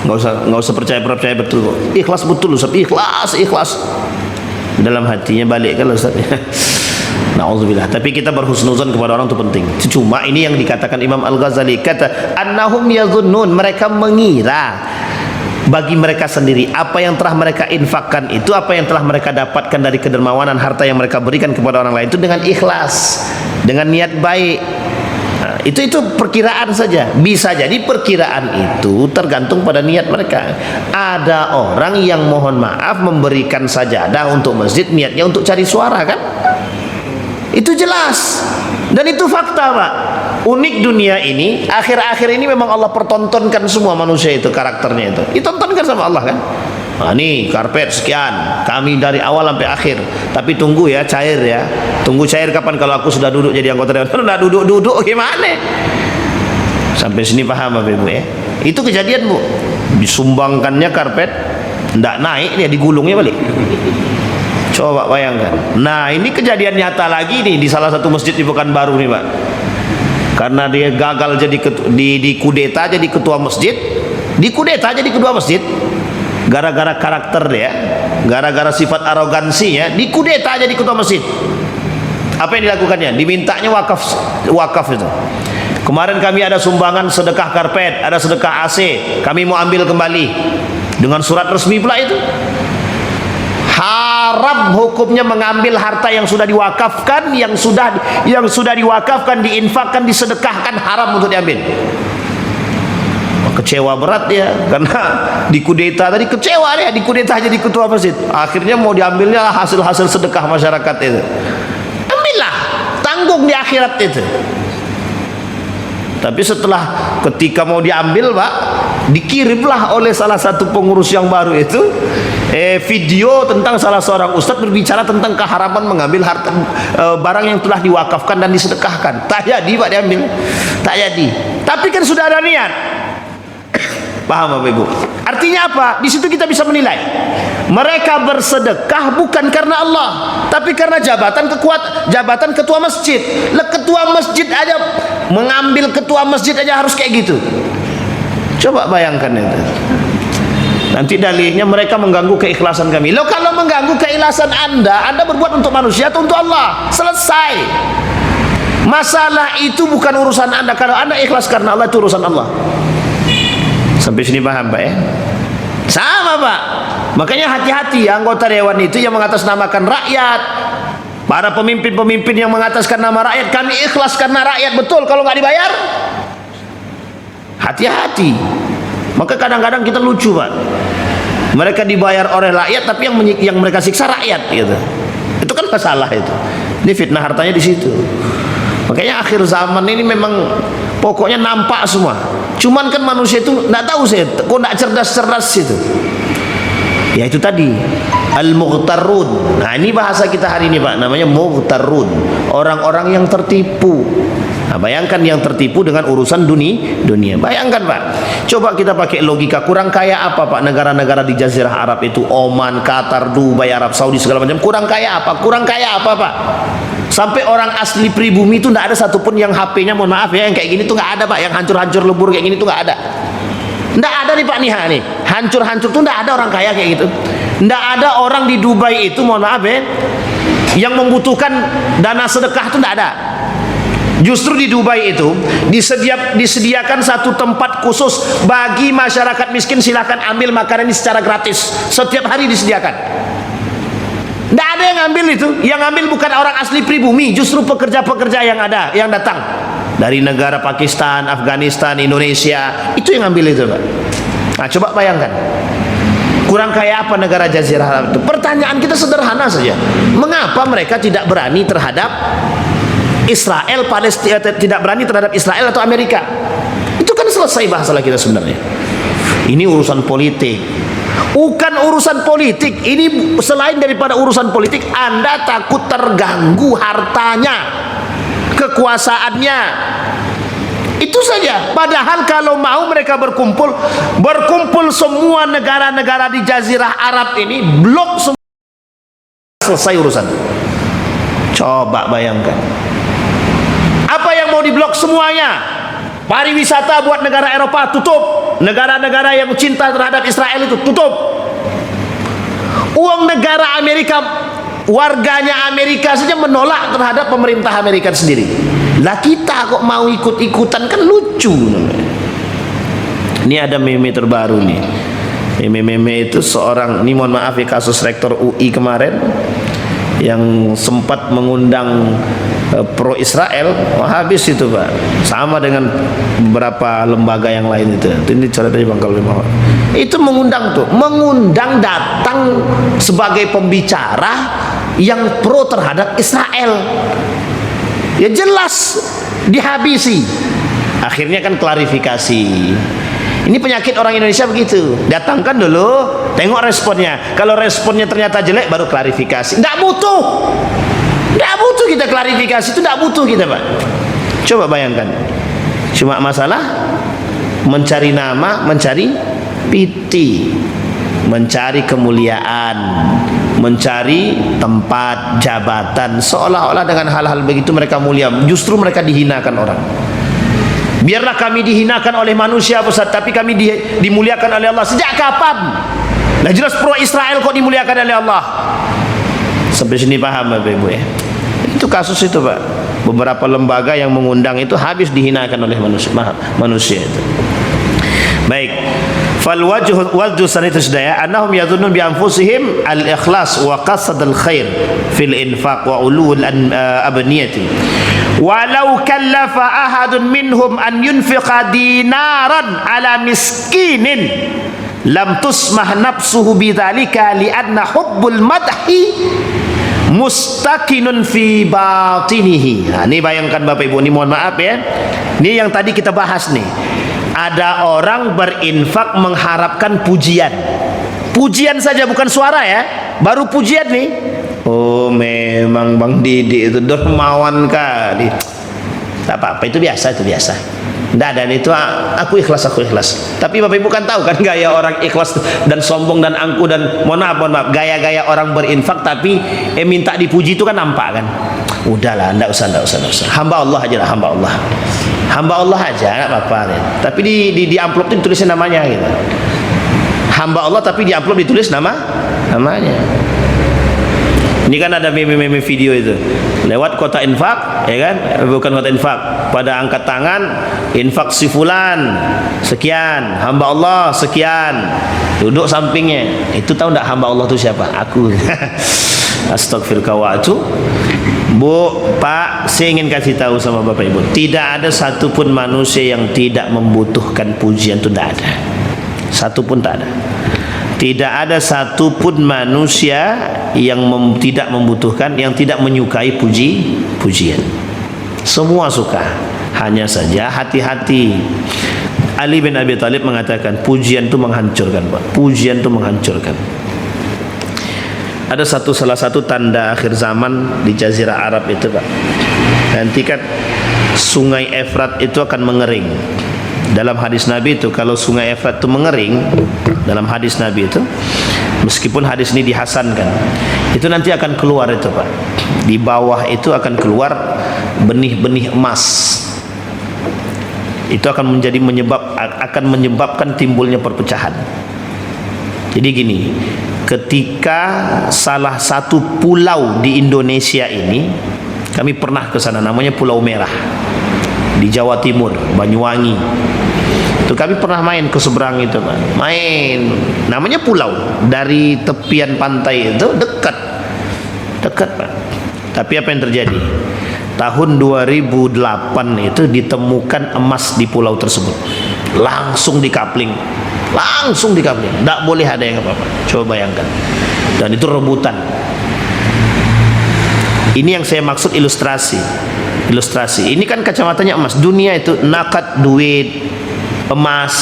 A: nggak usah percaya betul. Ikhlas betul Ustaz, ikhlas. Dalam hatinya balik kan Ustaz. Na'udzubillah. Tapi kita berhusnuzon kepada orang itu penting. Cuma ini yang dikatakan Imam Al-Ghazali, kata annahum yadhunnun, mereka mengira bagi mereka sendiri apa yang telah mereka infakkan itu, apa yang telah mereka dapatkan dari kedermawanan harta yang mereka berikan kepada orang lain itu dengan ikhlas, dengan niat baik. Nah, itu perkiraan saja. Bisa jadi perkiraan itu tergantung pada niat mereka. Ada orang yang mohon maaf memberikan sajadah untuk masjid, niatnya untuk cari suara kan? Itu jelas. Dan itu fakta Pak. Unik dunia ini, akhir-akhir ini memang Allah pertontonkan semua manusia itu, karakternya itu ditontonkan sama Allah kan. Nah, nih karpet sekian, kami dari awal sampai akhir. Tapi tunggu ya, cair ya. Tunggu cair kapan kalau aku sudah duduk jadi anggota dewan. Nah, duduk gimana? Sampai sini paham Bapak Ibu ya. Itu kejadian Bu. Disumbangkannya karpet, ndak naik, dia digulungnya balik. Coba bayangkan. Nah, ini kejadian nyata lagi nih di salah satu masjid di Pekanbaru nih Pak. Karena dia gagal jadi dikudeta jadi ketua masjid, gara-gara karakter dia, gara-gara sifat arogansinya, dikudeta jadi ketua masjid. Apa yang dilakukannya? Dimintanya wakaf itu. Kemarin kami ada sumbangan sedekah karpet, ada sedekah AC, kami mau ambil kembali dengan surat resmi pula itu. Haram hukumnya mengambil harta yang sudah diwakafkan, yang sudah diwakafkan, diinfakkan, disedekahkan, haram untuk diambil. Kecewa berat dia karena dikudeta tadi, kecewa dia dikudeta jadi ketua masjid. Akhirnya mau diambilnya hasil-hasil sedekah masyarakat itu. Ambillah, tanggung di akhirat itu. Tapi setelah ketika mau diambil Pak, dikirimlah oleh salah satu pengurus yang baru itu video tentang salah seorang ustadz berbicara tentang keharaman mengambil harta barang yang telah diwakafkan dan disedekahkan. Tak jadi Pak diambil, tak jadi. Tapi kan sudah ada niat. Paham Bapak Ibu? Artinya apa? Di situ kita bisa menilai. Mereka bersedekah bukan karena Allah, tapi karena jabatan ketua masjid. Ketua masjid aja, mengambil ketua masjid aja harus kayak gitu. Coba bayangkan itu. Nanti dalihnya mereka mengganggu keikhlasan kami. Loh, kalau mengganggu keikhlasan Anda berbuat untuk manusia atau untuk Allah? Selesai. Masalah itu bukan urusan Anda. Kalau Anda ikhlas karena Allah, itu urusan Allah. Sampai sini paham Pak ya? Sama Pak. Makanya hati-hati anggota dewan itu yang mengatasnamakan rakyat. Para pemimpin-pemimpin yang mengataskan nama rakyat, kami ikhlas karena rakyat, betul. Kalau nggak dibayar, hati-hati. Maka kadang-kadang kita lucu Pak. Mereka dibayar oleh rakyat, tapi yang mereka siksa rakyat gitu. Itu kan masalah itu. Ini fitnah hartanya di situ. Makanya akhir zaman ini memang pokoknya nampak semua. Cuman kan manusia itu nggak tahu, saya kok nggak cerdas-cerdas itu. Ya itu tadi al-mughtarrun. Nah ini bahasa kita hari ini Pak, namanya mughtarrun, orang-orang yang tertipu. Nah, bayangkan yang tertipu dengan urusan dunia. Bayangkan Pak, coba kita pakai logika, kurang kaya apa Pak negara-negara di Jazirah Arab itu, Oman, Qatar, Dubai, Arab Saudi segala macam, kurang kaya apa? Kurang kaya apa Pak? Sampai orang asli pribumi itu tidak ada satupun yang HP-nya, mohon maaf ya, yang kayak gini tuh nggak ada Pak, yang hancur-hancur lebur kayak gini tuh nggak ada. Nggak ada nih Pak Niha nih, hancur-hancur tuh nggak ada orang kaya kayak gitu. Nggak ada orang di Dubai itu, mohon maaf ya, yang membutuhkan dana sedekah tuh nggak ada. Justru di Dubai itu disediakan satu tempat khusus bagi masyarakat miskin, silakan ambil makanan ini secara gratis, setiap hari disediakan. Nggak ada yang ngambil itu, yang ngambil bukan orang asli pribumi, justru pekerja-pekerja yang ada, yang datang dari negara Pakistan, Afghanistan, Indonesia, itu yang ngambil itu Pak. Nah coba bayangkan, kurang kaya apa negara Jazirah Arab itu? Pertanyaan kita sederhana saja, mengapa mereka tidak berani terhadap Israel, Palestina, tidak berani terhadap Israel atau Amerika? Itu kan selesai masalah kita sebenarnya. Ini urusan politik, bukan urusan politik. Ini selain daripada urusan politik, Anda takut terganggu hartanya, kekuasaannya, itu saja. Padahal kalau mau mereka berkumpul semua negara-negara di Jazirah Arab ini, blok semua, selesai urusan. Coba bayangkan, apa yang mau diblok semuanya? Pariwisata buat negara Eropa tutup, negara-negara yang cinta terhadap Israel itu tutup. Uang negara Amerika, warganya Amerika saja menolak terhadap pemerintah Amerika sendiri. Lah kita kok mau ikut-ikutan, kan lucu. Ini ada meme terbaru nih. Meme itu seorang, ini mohon maaf ya, kasus rektor UI kemarin yang sempat mengundang pro Israel, habis itu Pak, sama dengan beberapa lembaga yang lain itu. Ini cara dari Bang Kalwi Mawar. Itu mengundang datang sebagai pembicara yang pro terhadap Israel. Ya jelas dihabisi. Akhirnya kan klarifikasi. Ini penyakit orang Indonesia begitu. Datangkan dulu, tengok responnya. Kalau responnya ternyata jelek, baru klarifikasi. Tidak butuh kita klarifikasi, itu tidak butuh kita Pak. Coba bayangkan, cuma masalah mencari nama, mencari piti, mencari kemuliaan, mencari tempat jabatan, seolah-olah dengan hal-hal begitu mereka mulia. Justru mereka dihinakan orang. Biarlah kami dihinakan oleh manusia Ustaz, tapi kami dimuliakan oleh Allah. Sejak kapan? Nah jelas pro Israel kok dimuliakan oleh Allah. Sampai sini paham Bapak Ibu ya? Itu kasus itu Pak. Beberapa lembaga yang mengundang itu habis dihinakan oleh manusia itu. Baik. Fal wajhu sanitu sedaya annahum yadhunnun bi anfusihim al-ikhlas wa qasad al-khair fil infaq wa ulul abniyati. Walau kallafa ahadun minhum an yunfiqa dinaran ala miskinin lam tusmah nafsuhu bidzalika li'anna hubbul madhi mustakinun fi batinihi. Nah, ini bayangkan Bapak Ibu, ini mohon maaf ya, ini yang tadi kita bahas nih. Ada orang berinfak mengharapkan pujian saja, bukan suara ya, baru pujian nih. Oh memang Bang Didi itu dermawan kali. Tak apa-apa, itu biasa. Tidak ada itu, aku ikhlas. Tapi Bapak Ibu kan tahu kan gaya orang ikhlas dan sombong dan angkuh dan mohon maaf, gaya-gaya orang berinfak tapi minta dipuji itu kan nampak kan. Udahlah, tidak usah. Hamba Allah aja lah, hamba Allah aja, nggak apa-apa. Tapi di amplop itu ditulisnya namanya gitu. Hamba Allah tapi di amplop ditulis namanya. Ini kan ada meme video itu lewat kota infak, ya kan? Bukan kota infak, pada angkat tangan infak si fulan sekian, hamba Allah sekian, duduk sampingnya. Itu tahu enggak hamba Allah itu siapa? Aku. Astagfirullah wa atubu. Bu, Pak, saya ingin kasih tahu sama Bapak Ibu, tidak ada satupun manusia yang tidak membutuhkan pujian, itu tidak ada. Satupun tak ada. Tidak ada satupun manusia yang tidak membutuhkan, yang tidak menyukai pujian. Semua suka. Hanya saja hati-hati. Ali bin Abi Thalib mengatakan pujian itu menghancurkan, Pak. Pujian itu menghancurkan. Ada salah satu tanda akhir zaman di Jazirah Arab itu, Pak. Nanti kan Sungai Efrat itu akan mengering. Dalam hadis Nabi itu, kalau Sungai Efrat itu mengering, dalam hadis Nabi itu, meskipun hadis ini dihasankan, itu nanti akan keluar itu, Pak. Di bawah itu akan keluar benih-benih emas. Itu akan menyebabkan timbulnya perpecahan. Jadi gini, ketika salah satu pulau di Indonesia ini, kami pernah ke sana, namanya Pulau Merah di Jawa Timur, Banyuwangi. Itu kami pernah main ke seberang itu, Pak. Main, namanya pulau, dari tepian pantai itu dekat, Pak. Tapi apa yang terjadi? Tahun 2008 itu ditemukan emas di pulau tersebut. Langsung dikapling. Tidak boleh ada yang apa-apa. Coba bayangkan. Dan itu rebutan. Ini yang saya maksud ilustrasi. Ini kan kacamatanya emas. Dunia itu nakat, duit, emas,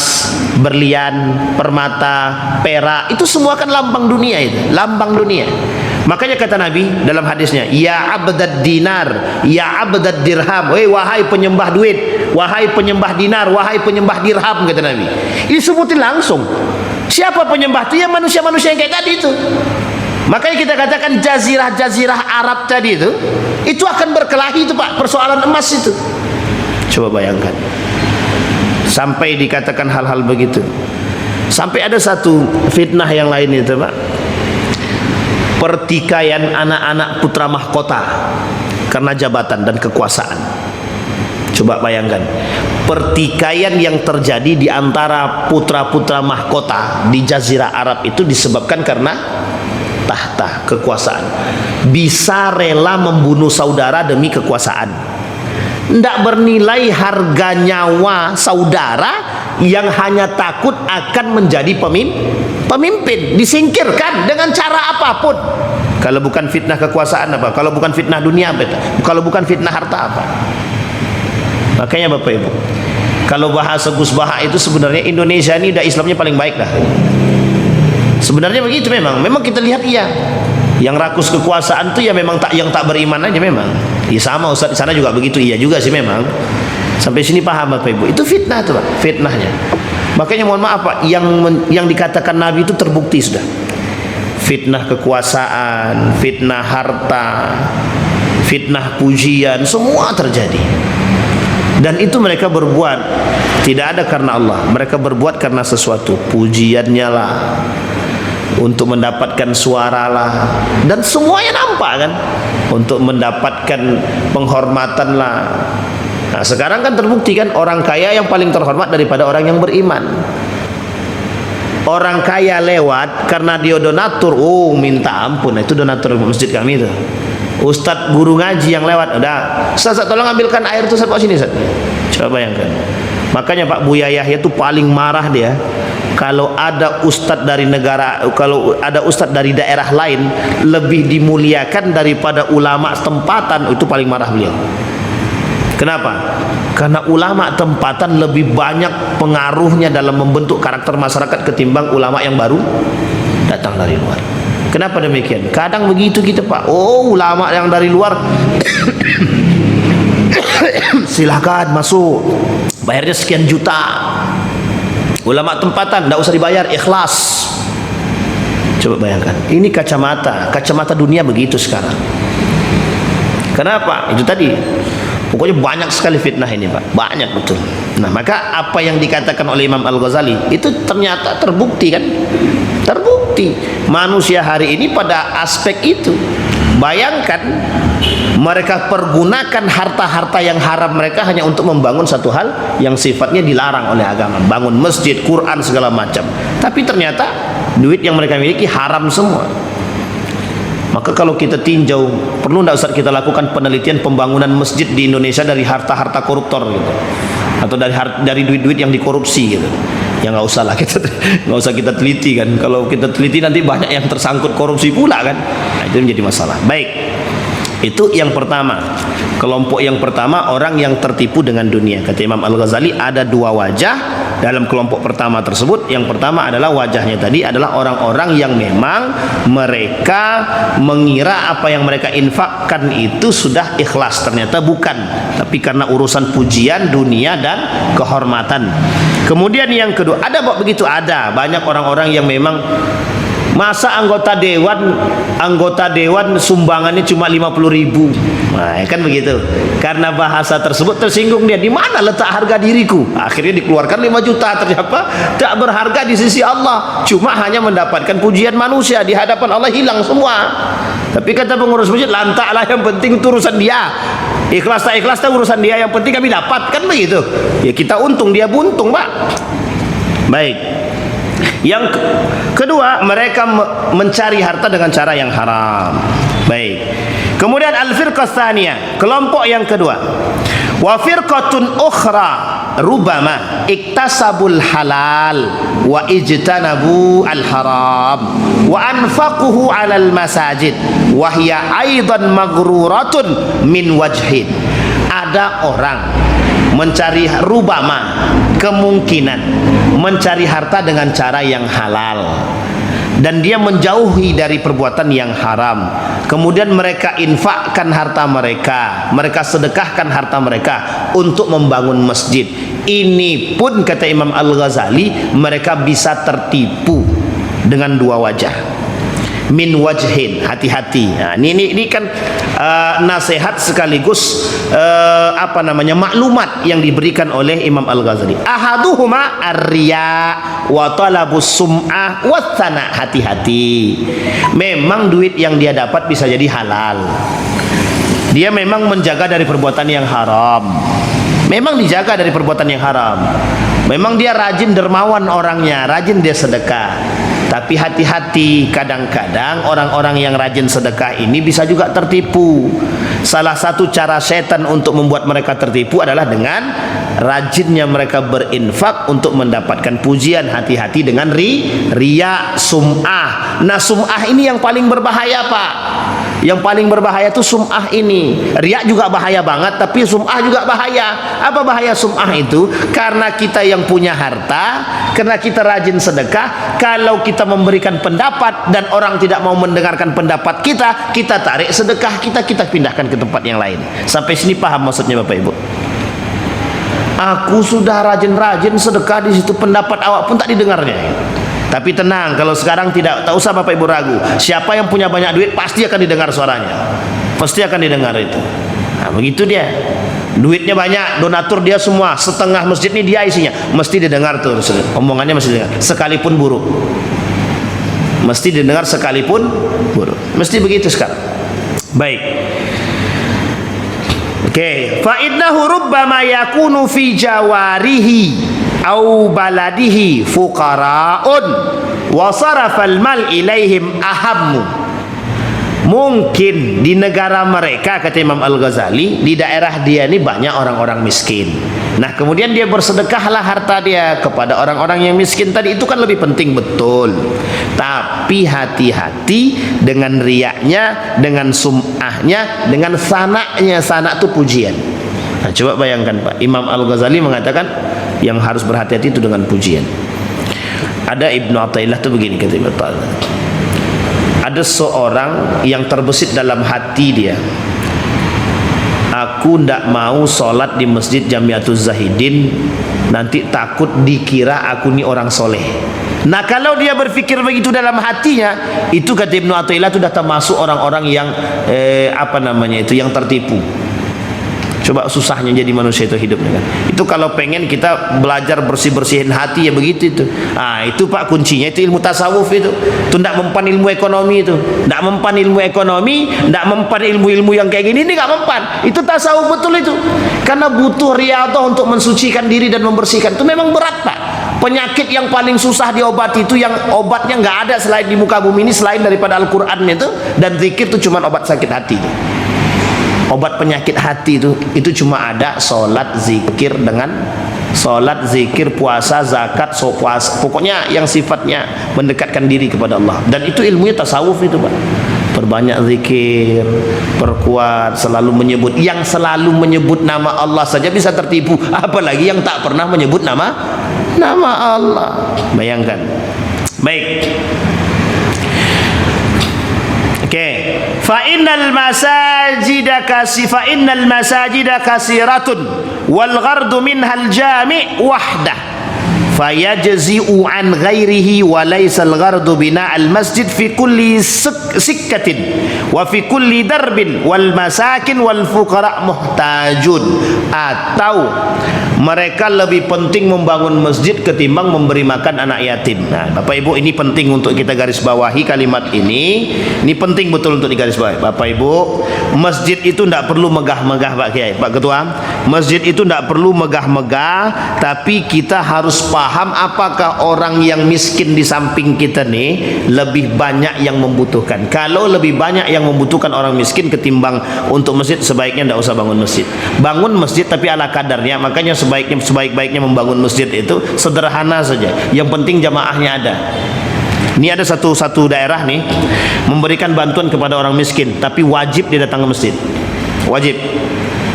A: berlian, permata, perak, itu semua kan lambang dunia itu, lambang dunia. Makanya kata Nabi dalam hadisnya, ya abdad dinar, ya abdad dirham, wahai penyembah duit, wahai penyembah dinar, wahai penyembah dirham, kata Nabi. Ini sebutin langsung. Siapa penyembah itu? Ya manusia-manusia yang kayak tadi itu. Makanya kita katakan jazirah Arab tadi itu akan berkelahi itu, Pak, persoalan emas itu. Coba bayangkan. Sampai dikatakan hal-hal begitu. Sampai ada satu fitnah yang lain itu, Pak. Pertikaian anak-anak putra mahkota karena jabatan dan kekuasaan. Coba bayangkan, pertikaian yang terjadi di antara putra-putra mahkota di Jazirah Arab itu disebabkan karena tahta, kekuasaan. Bisa rela membunuh saudara demi kekuasaan. Tidak bernilai harga nyawa saudara yang hanya takut akan menjadi pemimpin, disingkirkan dengan cara apapun. Kalau bukan fitnah kekuasaan apa? Kalau bukan fitnah dunia apa itu? Kalau bukan fitnah harta apa? Makanya Bapak Ibu, kalau bahasa Gus Baha itu sebenarnya Indonesia ini udah Islamnya paling baik dah. Sebenarnya begitu memang kita lihat iya. Yang rakus kekuasaan tuh ya memang yang tak beriman aja memang. Ya sama Ustaz di sana juga begitu, iya juga sih memang. Sampai sini paham Bapak Ibu. Itu fitnah tuh, Pak, fitnahnya. Makanya mohon maaf, Pak, yang dikatakan Nabi itu terbukti sudah. Fitnah kekuasaan, fitnah harta, fitnah pujian, semua terjadi. Dan itu mereka berbuat tidak ada karena Allah, mereka berbuat karena sesuatu, pujiannya lah, untuk mendapatkan suara lah, dan semuanya nampak kan, untuk mendapatkan penghormatan lah. Nah sekarang kan terbukti kan, orang kaya yang paling terhormat daripada orang yang beriman. Orang kaya lewat karena dia donatur, minta ampun, itu donatur masjid kami itu. Ustadz guru ngaji yang lewat, udah Ustaz tolong ambilkan air tuh Ustaz, sini Ustaz. Coba bayangkan. Makanya Pak Buya Yahya itu paling marah dia kalau ada ustadz dari negara, kalau ada ustadz dari daerah lain lebih dimuliakan daripada ulama tempatan, itu paling marah beliau. Kenapa? Karena ulama tempatan lebih banyak pengaruhnya dalam membentuk karakter masyarakat ketimbang ulama yang baru datang dari luar. Kenapa demikian? Kadang begitu kita, Pak. Ulama yang dari luar silahkan masuk, bayarnya sekian juta. Ulama tempatan tidak usah dibayar, ikhlas. Coba bayangkan, ini kacamata dunia begitu sekarang. Kenapa? Itu tadi, pokoknya banyak sekali fitnah ini, Pak, banyak betul. Nah maka apa yang dikatakan oleh Imam Al-Ghazali itu ternyata terbukti kan, terbukti manusia hari ini pada aspek itu. Bayangkan mereka pergunakan harta-harta yang haram mereka hanya untuk membangun satu hal yang sifatnya dilarang oleh agama, bangun masjid, Quran, segala macam. Tapi ternyata duit yang mereka miliki haram semua. Maka kalau kita tinjau, perlu tidak Ustaz kita lakukan penelitian pembangunan masjid di Indonesia dari harta-harta koruptor gitu, atau dari duit-duit yang dikorupsi gitu. Ya nggak usah lah, nggak usah kita teliti kan. Kalau kita teliti nanti banyak yang tersangkut korupsi pula kan. Nah, itu menjadi masalah. Baik, itu yang pertama. Kelompok yang pertama orang yang tertipu dengan dunia. Kata Imam Al-Ghazali ada dua wajah dalam kelompok pertama tersebut. Yang pertama adalah wajahnya tadi adalah orang-orang yang memang mereka mengira apa yang mereka infakkan itu sudah ikhlas, ternyata bukan, tapi karena urusan pujian dunia dan kehormatan. Kemudian yang kedua, ada begitu, ada banyak orang-orang yang memang masa anggota dewan sumbangannya cuma 50.000. Nah, kan begitu. Karena bahasa tersebut tersinggung dia, di mana letak harga diriku? Akhirnya dikeluarkan 5 juta, ternyata tak berharga di sisi Allah, cuma hanya mendapatkan pujian manusia. Di hadapan Allah hilang semua. Tapi kata pengurus masjid, lantaklah, yang penting itu urusan dia. Ikhlas tak ikhlas tak urusan dia, yang penting kami dapat, kan begitu. Ya kita untung, dia buntung, Pak. Baik. Yang kedua, mereka mencari harta dengan cara yang haram. Baik. Kemudian al-firqah tsaniyah, kelompok yang kedua. Wa firqatun ukhra rubama iktasabul halal wa ijtanabu al-haram wa anfaquhu 'alal masajid wa hiya aidan maghruratun min wajhin. Ada orang mencari rubama, kemungkinan mencari harta dengan cara yang halal, dan dia menjauhi dari perbuatan yang haram. Kemudian mereka infakkan harta mereka, mereka sedekahkan harta mereka untuk membangun masjid. Ini pun kata Imam Al-Ghazali, mereka bisa tertipu dengan dua wajah. Min wajhin, hati-hati. Nah, ini kan nasihat sekaligus maklumat yang diberikan oleh Imam Al-Ghazali. Ahaduhuma ar-riya wa talabus sum'ah wa tsana. Hati-hati. Memang duit yang dia dapat bisa jadi halal. Dia memang menjaga dari perbuatan yang haram. Memang dijaga dari perbuatan yang haram. Memang dia rajin dermawan orangnya, rajin dia sedekah. Tapi hati-hati, kadang-kadang orang-orang yang rajin sedekah ini bisa juga tertipu. Salah satu cara setan untuk membuat mereka tertipu adalah dengan rajinnya mereka berinfak untuk mendapatkan pujian. Hati-hati dengan riya, sum'ah. Nah, sum'ah ini yang paling berbahaya, Pak. Yang paling berbahaya itu sum'ah ini. Riya juga bahaya banget, tapi sum'ah juga bahaya. Apa bahaya sum'ah itu? Karena kita yang punya harta, karena kita rajin sedekah, kalau kita memberikan pendapat dan orang tidak mau mendengarkan pendapat kita, kita tarik sedekah kita pindahkan ke tempat yang lain. Sampai sini paham maksudnya Bapak Ibu? Aku sudah rajin-rajin sedekah di situ, pendapat awak pun tak didengarnya. Tapi tenang, kalau sekarang tak usah Bapak Ibu ragu. Siapa yang punya banyak duit pasti akan didengar suaranya. Pasti akan didengar itu. Nah, begitu dia. Duitnya banyak, donatur dia semua, setengah masjid ini dia isinya. Mesti didengar tuh, omongannya mesti didengar. Sekalipun buruk. Mesti didengar sekalipun buruk. Mesti begitu sekarang. Baik. Oke, fa innahu rubbama yakunu fi jawarihi au baladihi fuqara'un wa sarafal mal ilaihim ahammu. Mungkin di negara mereka, kata Imam Al-Ghazali, di daerah dia ini banyak orang-orang miskin. Nah, kemudian dia bersedekahlah harta dia kepada orang-orang yang miskin tadi. Itu kan lebih penting, betul. Tapi hati-hati dengan riyaknya, dengan sum'ahnya, dengan sanaknya. Sanak itu pujian. Nah, coba bayangkan Pak, Imam Al-Ghazali mengatakan yang harus berhati-hati itu dengan pujian. Ada Ibnu Athaillah itu begini, kata Ibnu Athaillah. Ada seorang yang terbesit dalam hati dia, aku tidak mau sholat di masjid Jamiatul Zahidin, nanti takut dikira aku ini orang soleh. Nah, kalau dia berpikir begitu dalam hatinya, itu kata Ibnu Athaillah itu sudah termasuk orang-orang yang yang tertipu. Coba susahnya jadi manusia itu hidupnya kan. Itu kalau pengen kita belajar bersih-bersihin hati ya begitu itu. Ah, itu Pak kuncinya, itu ilmu tasawuf itu. Itu tidak mempan ilmu ekonomi itu. Tidak mempan ilmu ekonomi, tidak mempan ilmu-ilmu yang kayak gini, ini enggak mempan. Itu tasawuf betul itu. Karena butuh riyadhah untuk mensucikan diri dan membersihkan. Itu memang berat, Pak. Penyakit yang paling susah diobati itu yang obatnya nggak ada selain di muka bumi ini selain daripada Al-Qur'an itu, dan zikir itu cuma obat sakit hati. Obat penyakit hati itu cuma ada sholat, zikir, puasa, zakat, puasa, pokoknya yang sifatnya mendekatkan diri kepada Allah. Dan itu ilmunya tasawuf itu Pak. Perbanyak zikir, perkuat, selalu menyebut. Yang selalu menyebut nama Allah saja bisa tertipu, apalagi yang tak pernah menyebut nama nama Allah. Bayangkan. Baik. Fa innal masajida kasiratun wal ghardu minhal jami' wahdah fayajzi'u an ghairihi wa laysa al-ghardu bina'al masjid fi kulli sikkatin wa fi kulli darbin wal masakin wal fuqara muhtajun. Atau mereka lebih penting membangun masjid ketimbang memberi makan anak yatim. Nah, Bapak Ibu, ini penting untuk kita garis bawahi kalimat ini. Ini penting betul untuk digaris bawahi. Bapak Ibu, masjid itu tidak perlu megah-megah, Pak Kiai, Pak Ketua. Masjid itu tidak perlu megah-megah, tapi kita harus paham apakah orang yang miskin di samping kita nih lebih banyak yang membutuhkan. Kalau lebih banyak yang membutuhkan orang miskin ketimbang untuk masjid, sebaiknya tidak usah bangun masjid. Bangun masjid tapi ala kadarnya. Makanya sebaik-baiknya membangun masjid itu sederhana saja. Yang penting jamaahnya ada. Ini ada satu daerah nih memberikan bantuan kepada orang miskin, tapi wajib dia datang ke masjid. Wajib.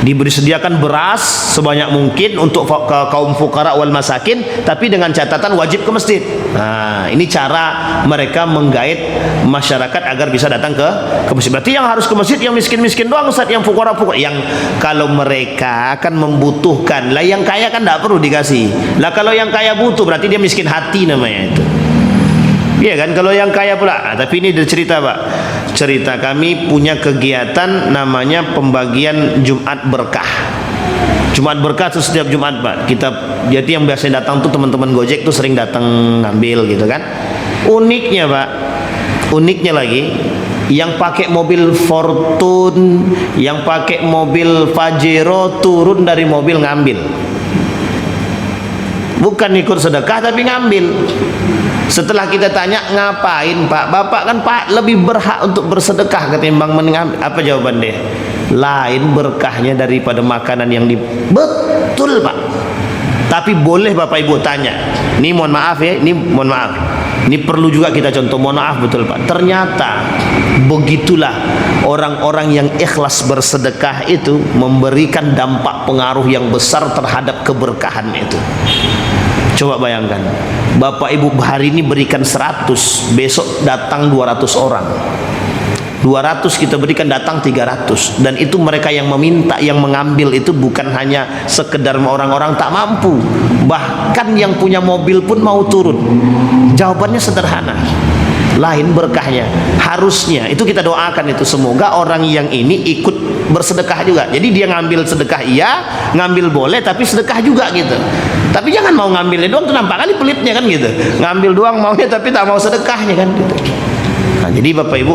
A: Diberi sediakan beras sebanyak mungkin untuk kaum fukara wal masakin, tapi dengan catatan wajib ke masjid. Nah, ini cara mereka menggait masyarakat agar bisa datang ke masjid. Berarti yang harus ke masjid yang miskin-miskin doang, Ustaz, yang fukara. Yang kalau mereka akan membutuhkan. Lah yang kaya kan tidak perlu dikasih. Lah kalau yang kaya butuh berarti dia miskin hati namanya itu. Iya kan, kalau yang kaya pula. Tapi ini ada cerita, Pak. Cerita kami punya kegiatan namanya pembagian Jumat Berkah. Jumat Berkah itu setiap Jumat, Pak. Jadi yang biasa datang tuh teman-teman Gojek tuh sering datang ngambil gitu kan. Uniknya, Pak. Uniknya lagi, yang pakai mobil Fortune, yang pakai mobil Pajero turun dari mobil ngambil. Bukan ikut sedekah tapi ngambil. Setelah kita tanya, ngapain Pak? Bapak kan Pak lebih berhak untuk bersedekah ketimbang mengambil. Apa jawaban dia? Lain berkahnya daripada makanan yang betul, Pak. Tapi boleh Bapak Ibu tanya. Ini mohon maaf ya, ini mohon maaf. Ini perlu juga kita contoh. Mohon maaf betul, Pak. Ternyata begitulah orang-orang yang ikhlas bersedekah itu memberikan dampak pengaruh yang besar terhadap keberkahan itu. Coba bayangkan, Bapak Ibu hari ini berikan 100, besok datang 200 orang. 200 kita berikan, datang 300. Dan itu mereka yang meminta, yang mengambil itu bukan hanya sekedar orang-orang tak mampu. Bahkan yang punya mobil pun mau turun. Jawabannya sederhana. Lain berkahnya. Harusnya, itu kita doakan itu. Semoga orang yang ini ikut bersedekah juga. Jadi dia ngambil sedekah iya, ngambil boleh, tapi sedekah juga gitu. Tapi jangan mau ngambilnya doang, tuh nampak kali pelitnya kan gitu. Ngambil doang maunya tapi tak mau sedekahnya kan gitu. Nah, jadi Bapak Ibu,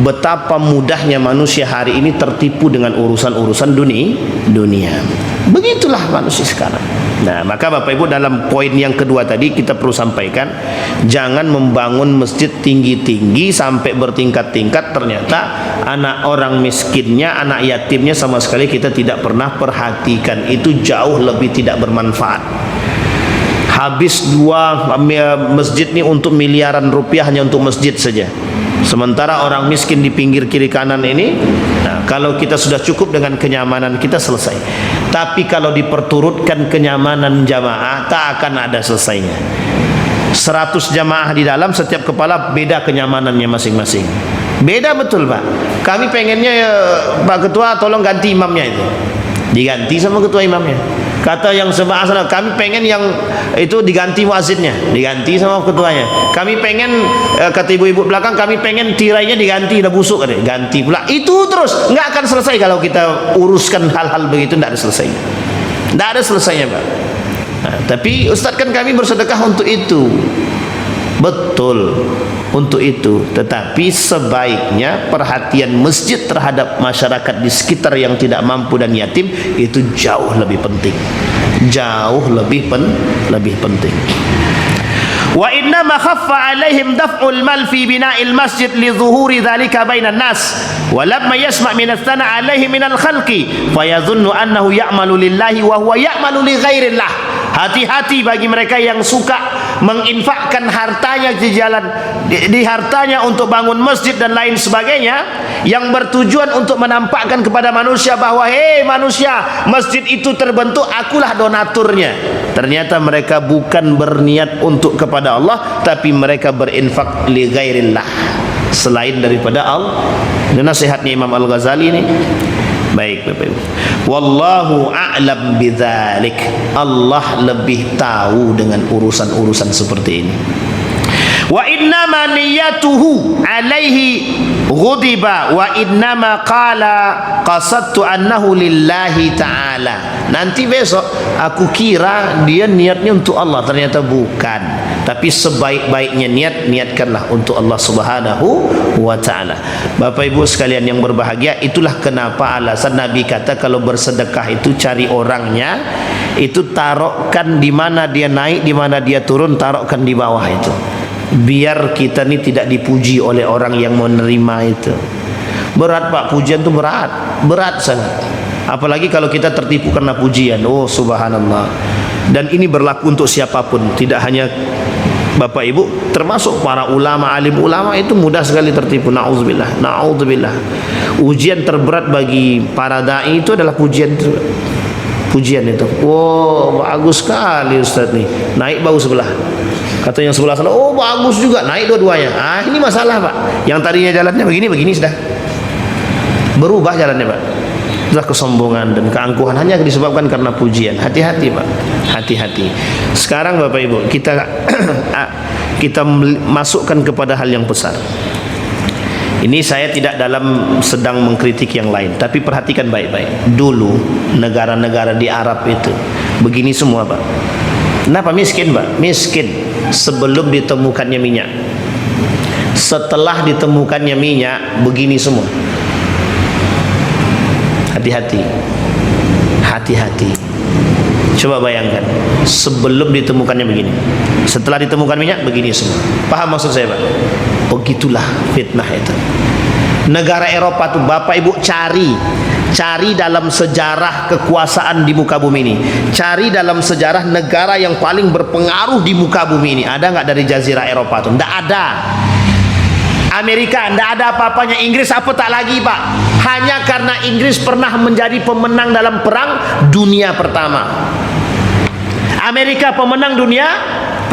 A: betapa mudahnya manusia hari ini tertipu dengan urusan-urusan dunia. Begitulah manusia sekarang. Nah, maka Bapak Ibu, dalam poin yang kedua tadi kita perlu sampaikan, jangan membangun masjid tinggi-tinggi sampai bertingkat-tingkat, ternyata anak orang miskinnya, anak yatimnya sama sekali kita tidak pernah perhatikan. Itu jauh lebih tidak bermanfaat. Habis dua masjid ini untuk miliaran rupiah hanya untuk masjid saja. Sementara orang miskin di pinggir kiri kanan ini, nah, kalau kita sudah cukup dengan kenyamanan kita, selesai. Tapi kalau diperturutkan kenyamanan jamaah, tak akan ada selesainya. 100 jamaah di dalam, setiap kepala beda kenyamanannya masing-masing. Beda betul, Pak. Kami pengennya ya, Pak Ketua tolong ganti imamnya itu. Diganti sama ketua imamnya. Kata yang sebelah sana, kami pengen yang itu diganti muazzinnya, diganti sama ketuanya. Kami pengen, kata ibu-ibu belakang, kami pengen tirainya diganti, udah busuk, ganti pula. Itu terus nggak akan selesai kalau kita uruskan hal-hal begitu, nggak ada selesainya. Nggak ada selesainya, Pak. Nah, tapi Ustadz kan kami bersedekah untuk itu. Betul, untuk itu. Tetapi sebaiknya perhatian masjid terhadap masyarakat di sekitar yang tidak mampu dan yatim itu jauh lebih penting. Jauh lebih penting. Wa inna ma khaffa alaihim daf'ul mal fi bina'il masjid li zuhuri dhalika bainan nas wa lamma yasma' min ath-thana alaihi min al-khalqi fa yadhunnu annahu ya'malu lillahi wa huwa ya'malu li ghairillah. Hati-hati bagi mereka yang suka menginfakkan hartanya di jalan di hartanya untuk bangun masjid dan lain sebagainya, yang bertujuan untuk menampakkan kepada manusia bahwa hei manusia, masjid itu terbentuk, akulah donaturnya. Ternyata mereka bukan berniat untuk kepada Allah, tapi mereka berinfak li ghairillah, selain daripada Allah. Ini nasihatnya Imam Al-Ghazali ini. Baik Bapak Ibu, wallahu a'lam bidzalik. Allah lebih tahu dengan urusan-urusan seperti ini. Wa innama niyyatuhu alaihi ghadiba wa innama qala qasadtu annahu lillahi ta'ala. Nanti besok aku kira dia niatnya untuk Allah, ternyata bukan. Tapi sebaik-baiknya niat, niatkanlah untuk Allah Subhanahu wa ta'ala. Bapak Ibu sekalian yang berbahagia, itulah kenapa alasan Nabi kata kalau bersedekah itu cari orangnya, itu taruhkan di mana dia naik, di mana dia turun, taruhkan di bawah itu. Biar kita ini tidak dipuji oleh orang yang menerima itu. Berat Pak, pujian itu berat sangat. Apalagi kalau kita tertipu karena pujian. Oh subhanallah. Dan ini berlaku untuk siapapun, tidak hanya Bapak Ibu, termasuk para ulama, alim ulama itu mudah sekali tertipu. Na'udzubillah, na'udzubillah. Ujian terberat bagi para dai itu adalah pujian itu. Pujian itu. Wow, bagus sekali Ustaz nih. Naik bahu sebelah. Kata yang sebelah sana, oh bagus juga, naik dua-duanya. Ah, ini masalah Pak. Yang tadinya jalannya begini sudah berubah jalannya Pak. Sudah kesombongan dan keangkuhan hanya disebabkan karena pujian. Hati-hati Pak, hati-hati. Sekarang Bapak Ibu, kita masukkan kepada hal yang besar. Ini saya tidak dalam sedang mengkritik yang lain, tapi perhatikan baik-baik. Dulu negara-negara di Arab itu begini semua Pak. Kenapa miskin Pak? Miskin sebelum ditemukannya minyak. Setelah ditemukannya minyak, begini semua. Hati-hati, hati-hati. Coba bayangkan, sebelum ditemukannya begini, setelah ditemukan minyak begini semua. Paham maksud saya Pak? Begitulah fitnah itu. Negara Eropa tuh Bapak Ibu cari dalam sejarah kekuasaan di muka bumi ini. Cari dalam sejarah negara yang paling berpengaruh di muka bumi ini. Ada nggak dari Jazirah Eropa tuh? Nggak ada. Amerika nggak ada apa-apanya. Inggris apa tak lagi Pak? Hanya karena Inggris pernah menjadi pemenang dalam perang dunia pertama. Amerika pemenang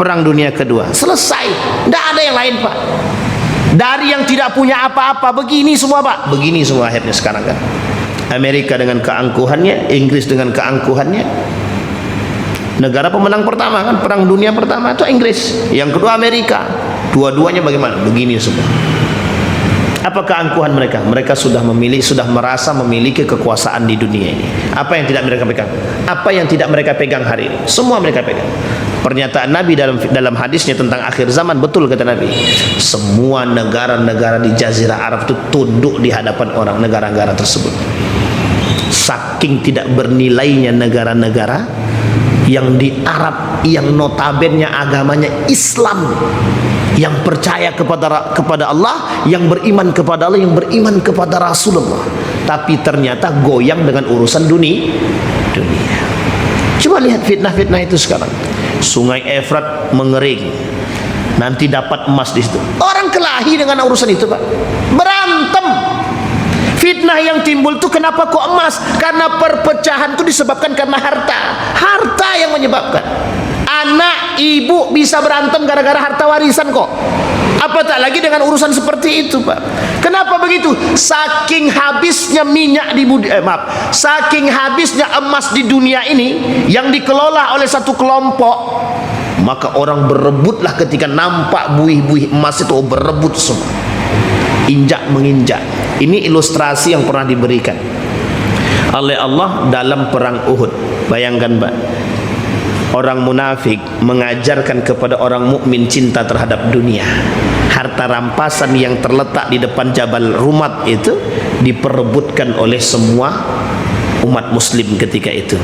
A: perang dunia kedua. Selesai. Nggak ada yang lain Pak. Dari yang tidak punya apa-apa begini semua Pak. Begini semua akhirnya sekarang kan. Amerika dengan keangkuhannya, Inggris dengan keangkuhannya. Negara pemenang pertama kan perang dunia pertama itu Inggris, yang kedua Amerika. Dua-duanya bagaimana? Begini semua. Apa keangkuhan mereka? Mereka sudah merasa memiliki kekuasaan di dunia ini. Apa yang tidak mereka pegang? Apa yang tidak mereka pegang hari ini? Semua mereka pegang. Pernyataan Nabi dalam hadisnya tentang akhir zaman, betul kata Nabi. Semua negara-negara di Jazirah Arab itu tunduk di hadapan orang negara-negara tersebut. Saking tidak bernilainya negara-negara yang di Arab, yang notabennya agamanya Islam, yang percaya kepada Allah, yang beriman kepada Allah, yang beriman kepada Rasulullah, tapi ternyata goyang dengan urusan dunia. Coba lihat fitnah-fitnah itu sekarang. Sungai Efrat mengering, nanti dapat emas di situ. Orang kelahi dengan urusan itu Pak, berantem. Fitnah yang timbul itu kenapa kok emas? Karena perpecahan itu disebabkan karena harta yang menyebabkan. Anak ibu bisa berantem gara-gara harta warisan kok. Apa tak lagi dengan urusan seperti itu Pak? Kenapa begitu? Saking habisnya minyak saking habisnya emas di dunia ini yang dikelola oleh satu kelompok, maka orang berebutlah ketika nampak buih-buih emas itu, berebut semua, injak menginjak. Ini ilustrasi yang pernah diberikan oleh Allah dalam perang Uhud. Bayangkan Pak, orang munafik mengajarkan kepada orang mukmin cinta terhadap dunia. Harta rampasan yang terletak di depan Jabal Rumat itu diperebutkan oleh semua umat muslim ketika itu.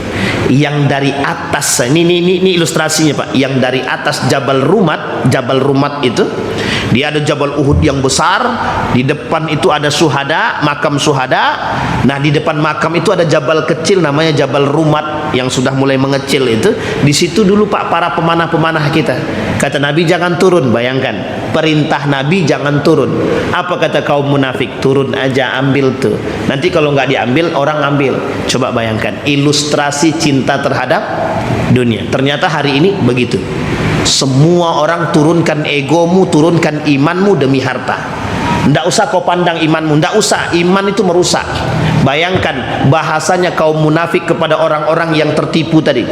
A: Yang dari atas, ini ilustrasinya Pak, yang dari atas Jabal Rumat itu Dia ada Jabal Uhud yang besar, di depan itu ada syuhada, makam syuhada. Nah, di depan makam itu ada jabal kecil namanya Jabal Rumat yang sudah mulai mengecil itu. Di situ dulu Pak para pemanah-pemanah kita. Kata Nabi jangan turun, bayangkan. Perintah Nabi jangan turun. Apa kata kaum munafik? Turun aja, ambil tuh. Nanti kalau nggak diambil orang ambil. Coba bayangkan ilustrasi cinta terhadap dunia. Ternyata hari ini begitu. Semua orang turunkan egomu, turunkan imanmu demi harta. Tidak usah kau pandang imanmu, tidak usah, iman itu merusak. Bayangkan bahasanya kaum munafik kepada orang-orang yang tertipu tadi.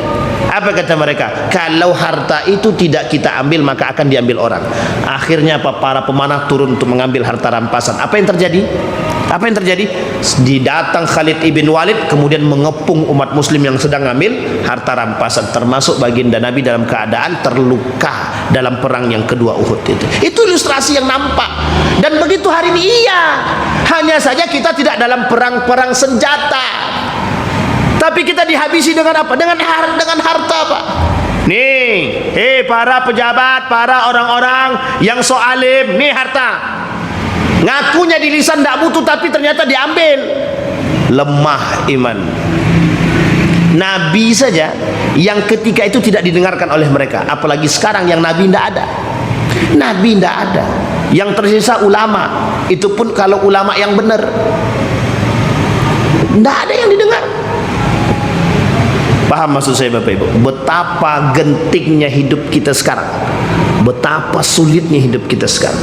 A: Apa kata mereka? Kalau harta itu tidak kita ambil maka akan diambil orang. Akhirnya apa? Para pemanah turun untuk mengambil harta rampasan. Apa yang terjadi? Apa yang terjadi? Didatang Khalid ibn Walid kemudian mengepung umat muslim yang sedang ngambil harta rampasan, termasuk baginda Nabi dalam keadaan terluka dalam perang yang kedua Uhud itu. Itu ilustrasi yang nampak. Dan begitu hari ini iya. Hanya saja kita tidak dalam perang senjata. Tapi kita dihabisi dengan apa? Dengan harta, Pak. Nih, para pejabat, para orang-orang yang so alim, nih harta. Ngakunya di lisan tidak butuh tapi ternyata diambil. Lemah iman. Nabi saja yang ketika itu tidak didengarkan oleh mereka, apalagi sekarang yang Nabi tidak ada. Nabi tidak ada. Yang tersisa ulama, itu pun kalau ulama yang benar. Tidak ada yang didengar. Paham maksud saya Bapak Ibu? Betapa gentingnya hidup kita sekarang. Betapa sulitnya hidup kita sekarang.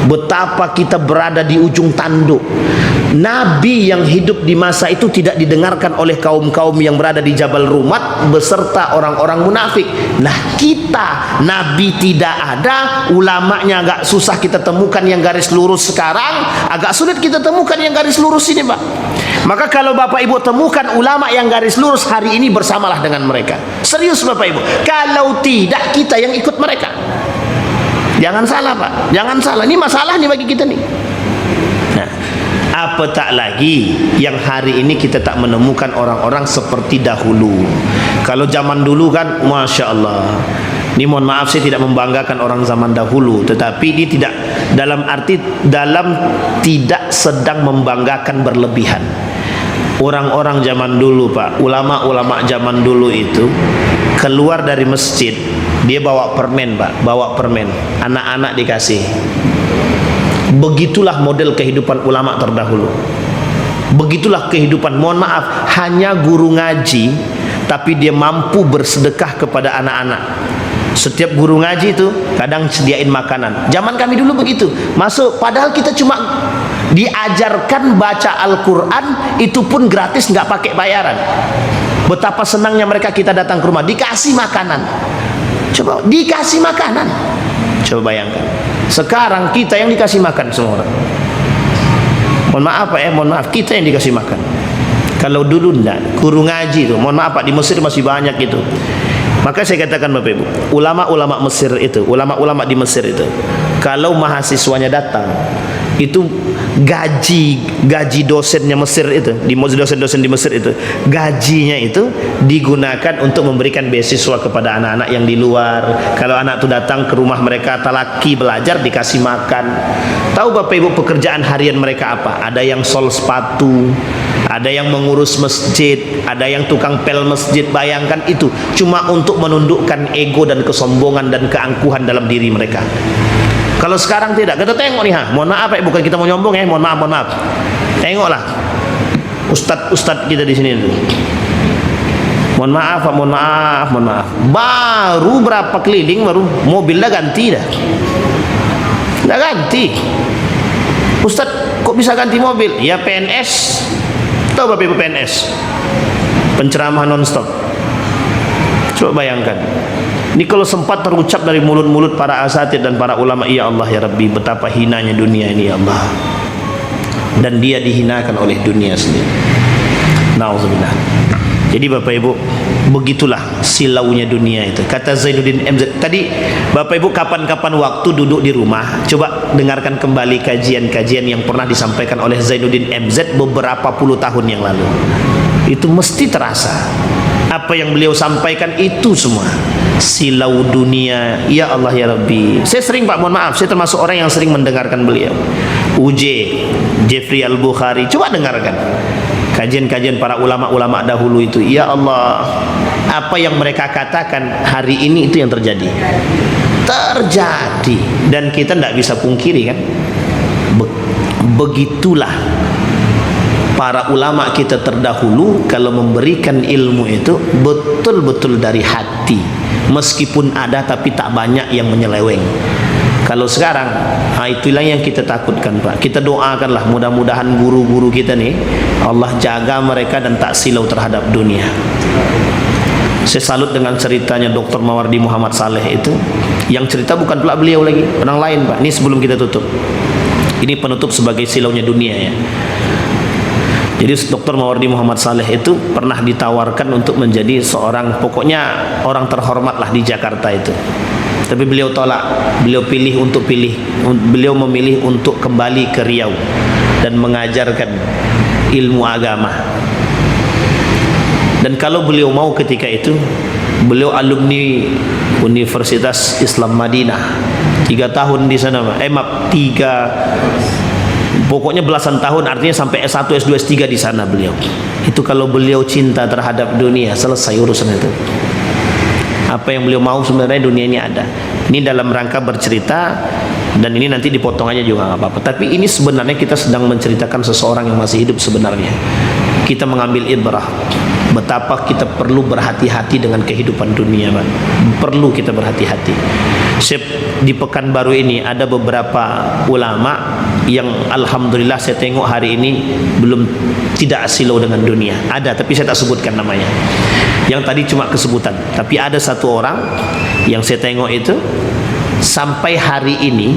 A: Betapa kita berada di ujung tanduk. Nabi yang hidup di masa itu tidak didengarkan oleh kaum-kaum yang berada di Jabal Rumat beserta orang-orang munafik. Nah kita, Nabi tidak ada, ulamanya agak susah kita temukan yang garis lurus sekarang, agak sulit kita temukan yang garis lurus ini Pak. Maka kalau Bapak Ibu temukan ulama yang garis lurus hari ini, bersamalah dengan mereka. Serius Bapak Ibu. Kalau tidak, kita yang ikut mereka. Jangan salah Pak, jangan salah. Ini masalah nih bagi kita nih. Nah, apa tak lagi yang hari ini kita tak menemukan orang-orang seperti dahulu. Kalau zaman dulu kan, Masya Allah. Ini mohon maaf saya tidak membanggakan orang zaman dahulu, tetapi ini tidak tidak sedang membanggakan berlebihan. Orang-orang zaman dulu Pak, ulama-ulama zaman dulu itu keluar dari masjid, dia bawa permen Pak, bawa permen, anak-anak dikasih. Begitulah model kehidupan ulama terdahulu. Begitulah kehidupan, mohon maaf, hanya guru ngaji tapi dia mampu bersedekah kepada anak-anak. Setiap guru ngaji itu kadang sediain makanan. Zaman kami dulu begitu, masuk, padahal kita cuma diajarkan baca Al-Quran, itu pun gratis, nggak pakai bayaran. Betapa senangnya mereka kita datang ke rumah, dikasih makanan. Coba, dikasih makanan. Coba bayangkan. Sekarang kita yang dikasih makan semua orang. Mohon maaf Pak ya, mohon maaf, kita yang dikasih makan. Kalau dulu enggak, guru ngaji itu, mohon maaf Pak, di Mesir masih banyak itu. Maka saya katakan Bapak Ibu, ulama-ulama Mesir itu, ulama-ulama di Mesir itu, kalau mahasiswanya datang, itu gaji dosennya Mesir itu, dosen-dosen di Mesir itu, gajinya itu digunakan untuk memberikan beasiswa kepada anak-anak yang di luar. Kalau anak itu datang ke rumah mereka talaki belajar, dikasih makan. Tahu Bapak Ibu pekerjaan harian mereka apa? Ada yang sol sepatu, ada yang mengurus masjid, ada yang tukang pel masjid. Bayangkan itu cuma untuk menundukkan ego dan kesombongan dan keangkuhan dalam diri mereka. Kalau sekarang tidak, kita tengok nih mohon maaf Pak, bukan kita mau nyombong ya, mohon maaf. Tengoklah ustadz kita di sini itu. Mohon maaf Pak, mohon maaf. Baru berapa keliling baru mobil dah ganti dah. Dah ganti. Ustadz kok bisa ganti mobil? Ya PNS. Tahu Bapak Ibu PNS? Penceramah non-stop. Coba bayangkan. Ini kalau sempat terucap dari mulut-mulut para asatid dan para ulama, ya Allah ya Rabbi, betapa hinanya dunia ini ya Allah. Dan dia dihinakan oleh dunia sendiri. Nauzubillah. Jadi Bapak Ibu, begitulah silaunya dunia itu. Kata Zainuddin MZ tadi, Bapak Ibu kapan-kapan waktu duduk di rumah, coba dengarkan kembali kajian-kajian yang pernah disampaikan oleh Zainuddin MZ beberapa puluh tahun yang lalu. Itu mesti terasa. Apa yang beliau sampaikan itu semua silau dunia. Ya Allah ya Rabbi. Saya sering, Pak, mohon maaf, saya termasuk orang yang sering mendengarkan beliau. Jeffrey Al-Bukhari, coba dengarkan kajian-kajian para ulama-ulama dahulu itu. Ya Allah, apa yang mereka katakan hari ini itu yang terjadi. Dan kita tidak bisa pungkiri kan, begitulah para ulama kita terdahulu kalau memberikan ilmu itu betul-betul dari hati, meskipun ada tapi tak banyak yang menyeleweng. Kalau sekarang, itulah yang kita takutkan, Pak. Kita doakanlah mudah-mudahan guru-guru kita nih Allah jaga mereka dan tak silau terhadap dunia. Saya salut dengan ceritanya Dr. Mawardi Muhammad Saleh itu. Yang cerita bukan pula beliau lagi, orang lain, Pak. Ini sebelum kita tutup. Ini penutup sebagai silaunya dunia ya. Jadi Dr. Mawardi Muhammad Saleh itu pernah ditawarkan untuk menjadi seorang, pokoknya orang terhormat lah di Jakarta itu. Tapi beliau tolak. Beliau memilih untuk kembali ke Riau dan mengajarkan ilmu agama. Dan kalau beliau mau ketika itu, beliau alumni Universitas Islam Madinah, 3 tahun di sana, pokoknya belasan tahun, artinya sampai S1, S2, S3 di sana beliau. Itu kalau beliau cinta terhadap dunia, selesai urusan itu. Apa yang beliau mau sebenarnya dunia ini ada. Ini dalam rangka bercerita, dan ini nanti dipotong aja juga nggak apa-apa. Tapi ini sebenarnya kita sedang menceritakan seseorang yang masih hidup sebenarnya. Kita mengambil ibrah betapa kita perlu berhati-hati dengan kehidupan dunia, Pak. Perlu kita berhati-hati. Di Pekanbaru ini ada beberapa ulama yang alhamdulillah saya tengok hari ini tidak silau dengan dunia. Ada, tapi saya tak sebutkan namanya. Yang tadi cuma kesebutan. Tapi ada satu orang yang saya tengok itu sampai hari ini,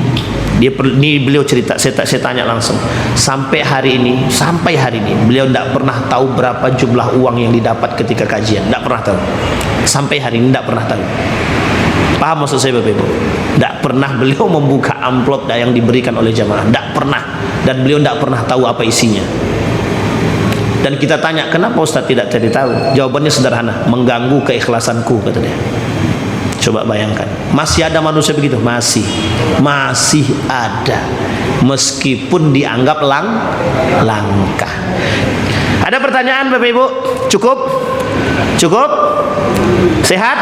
A: ini beliau cerita, saya tanya langsung, sampai hari ini beliau tidak pernah tahu berapa jumlah uang yang didapat ketika kajian. Tidak pernah tahu. Sampai hari ini tidak pernah tahu. Paham maksud saya, Bapak Ibu? Tidak pernah beliau membuka amplop yang diberikan oleh jamaah. Tidak pernah. Dan beliau tidak pernah tahu apa isinya. Dan kita tanya, kenapa Ustaz tidak cari tahu? Jawabannya sederhana, mengganggu keikhlasanku, kata dia. Coba bayangkan, masih ada manusia begitu? Masih ada, meskipun dianggap langka. Ada pertanyaan, Bapak Ibu? Cukup? Sehat?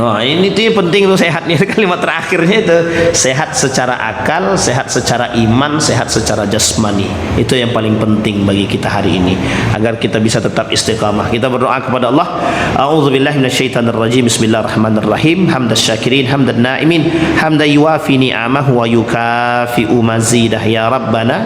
A: Oh, ini tuh penting tuh, sehat nih. Kalimat terakhirnya itu sehat secara akal, sehat secara iman, sehat secara jasmani. Itu yang paling penting bagi kita hari ini, agar kita bisa tetap istiqamah. Kita berdoa kepada Allah. A'udzubillahi minasyaitonirrajim. Bismillahirrahmanirrahim. Hamdas syakirin, hamdan na'imin, hamdan yuwafi ni'amahu wa yukafi'u mazidah. Ya Rabbana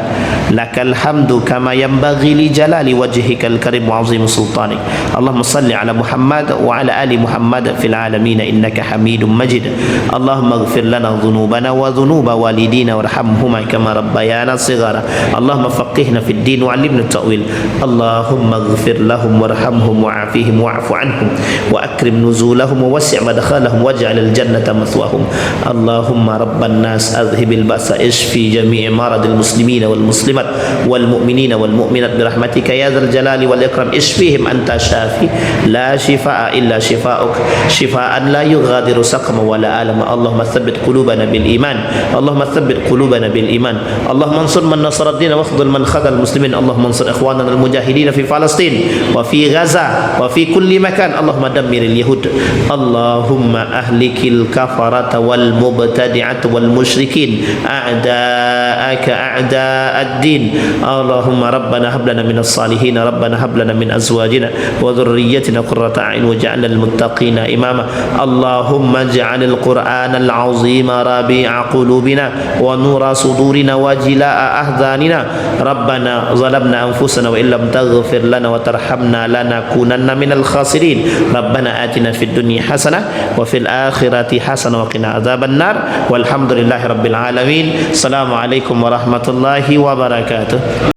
A: lakal hamdu kama yanbaghi li jalali wajhikal karim wa 'azimi sultanik. Allahumma salli ala Muhammad wa ala ali Muhammad fil alamin innaka Hamidum Majid. Allahumma ighfir lana dhunubana wa dhunuba walidina warhamhuma kama rabbayana shighara. Allahumma faqihna fid din wa 'allimna ta'wil. Allahumma ighfir lahum warhamhum wa'afihim wa'fu anhum wa akrim nuzulahum wa wasi' madkhalahum waj'al al-jannata mathwahum. Allahumma rabban nas adhhibil ba'sa ishfi jami' maradil muslimina wal muslimat wal mu'minina wal mu'minat bi rahmatika ya dzal jalali wal ikram. Ishfihim anta syafi la shifaa illa shifaa'uk shifaan la yughadiru saqama wa la alama. Allahumma tsabbit qulubana bil iman. Allahumma tsabbit qulubana bil iman. Allahumma ansur man nasara ad-din wa khudhul man khadhal muslimin. Allahumma ansur ikhwanana al mujahidin fi Palestin wa fi Gaza wa fi kulli makan. Allahumma dammiril yahud. Allahumma ahlikil kafarata wal mubtadi'at wal musyrikin a'da'aka a'da'ad din. Allahumma rabbana hab lana minas salihin. Rabbana hab lana min azwajina wa dhurriyyatina qurrata a'yun waj'alna lil muttaqina imama. Allahumma ij'alil Qur'anal 'azima rabi'a qulubina wa nura sudurina wa jilaa'a ahzanina. Rabbana zalamna anfusana wa illam taghfir lana wa tarhamna lanakunanna minal khasirin. Rabbana atina fid dunya hasanah wa fil akhirati hasanah wa qina adzaban nar. Walhamdulillahi rabbil alamin. Assalamualaikum warahmatullahi wabarakatuh.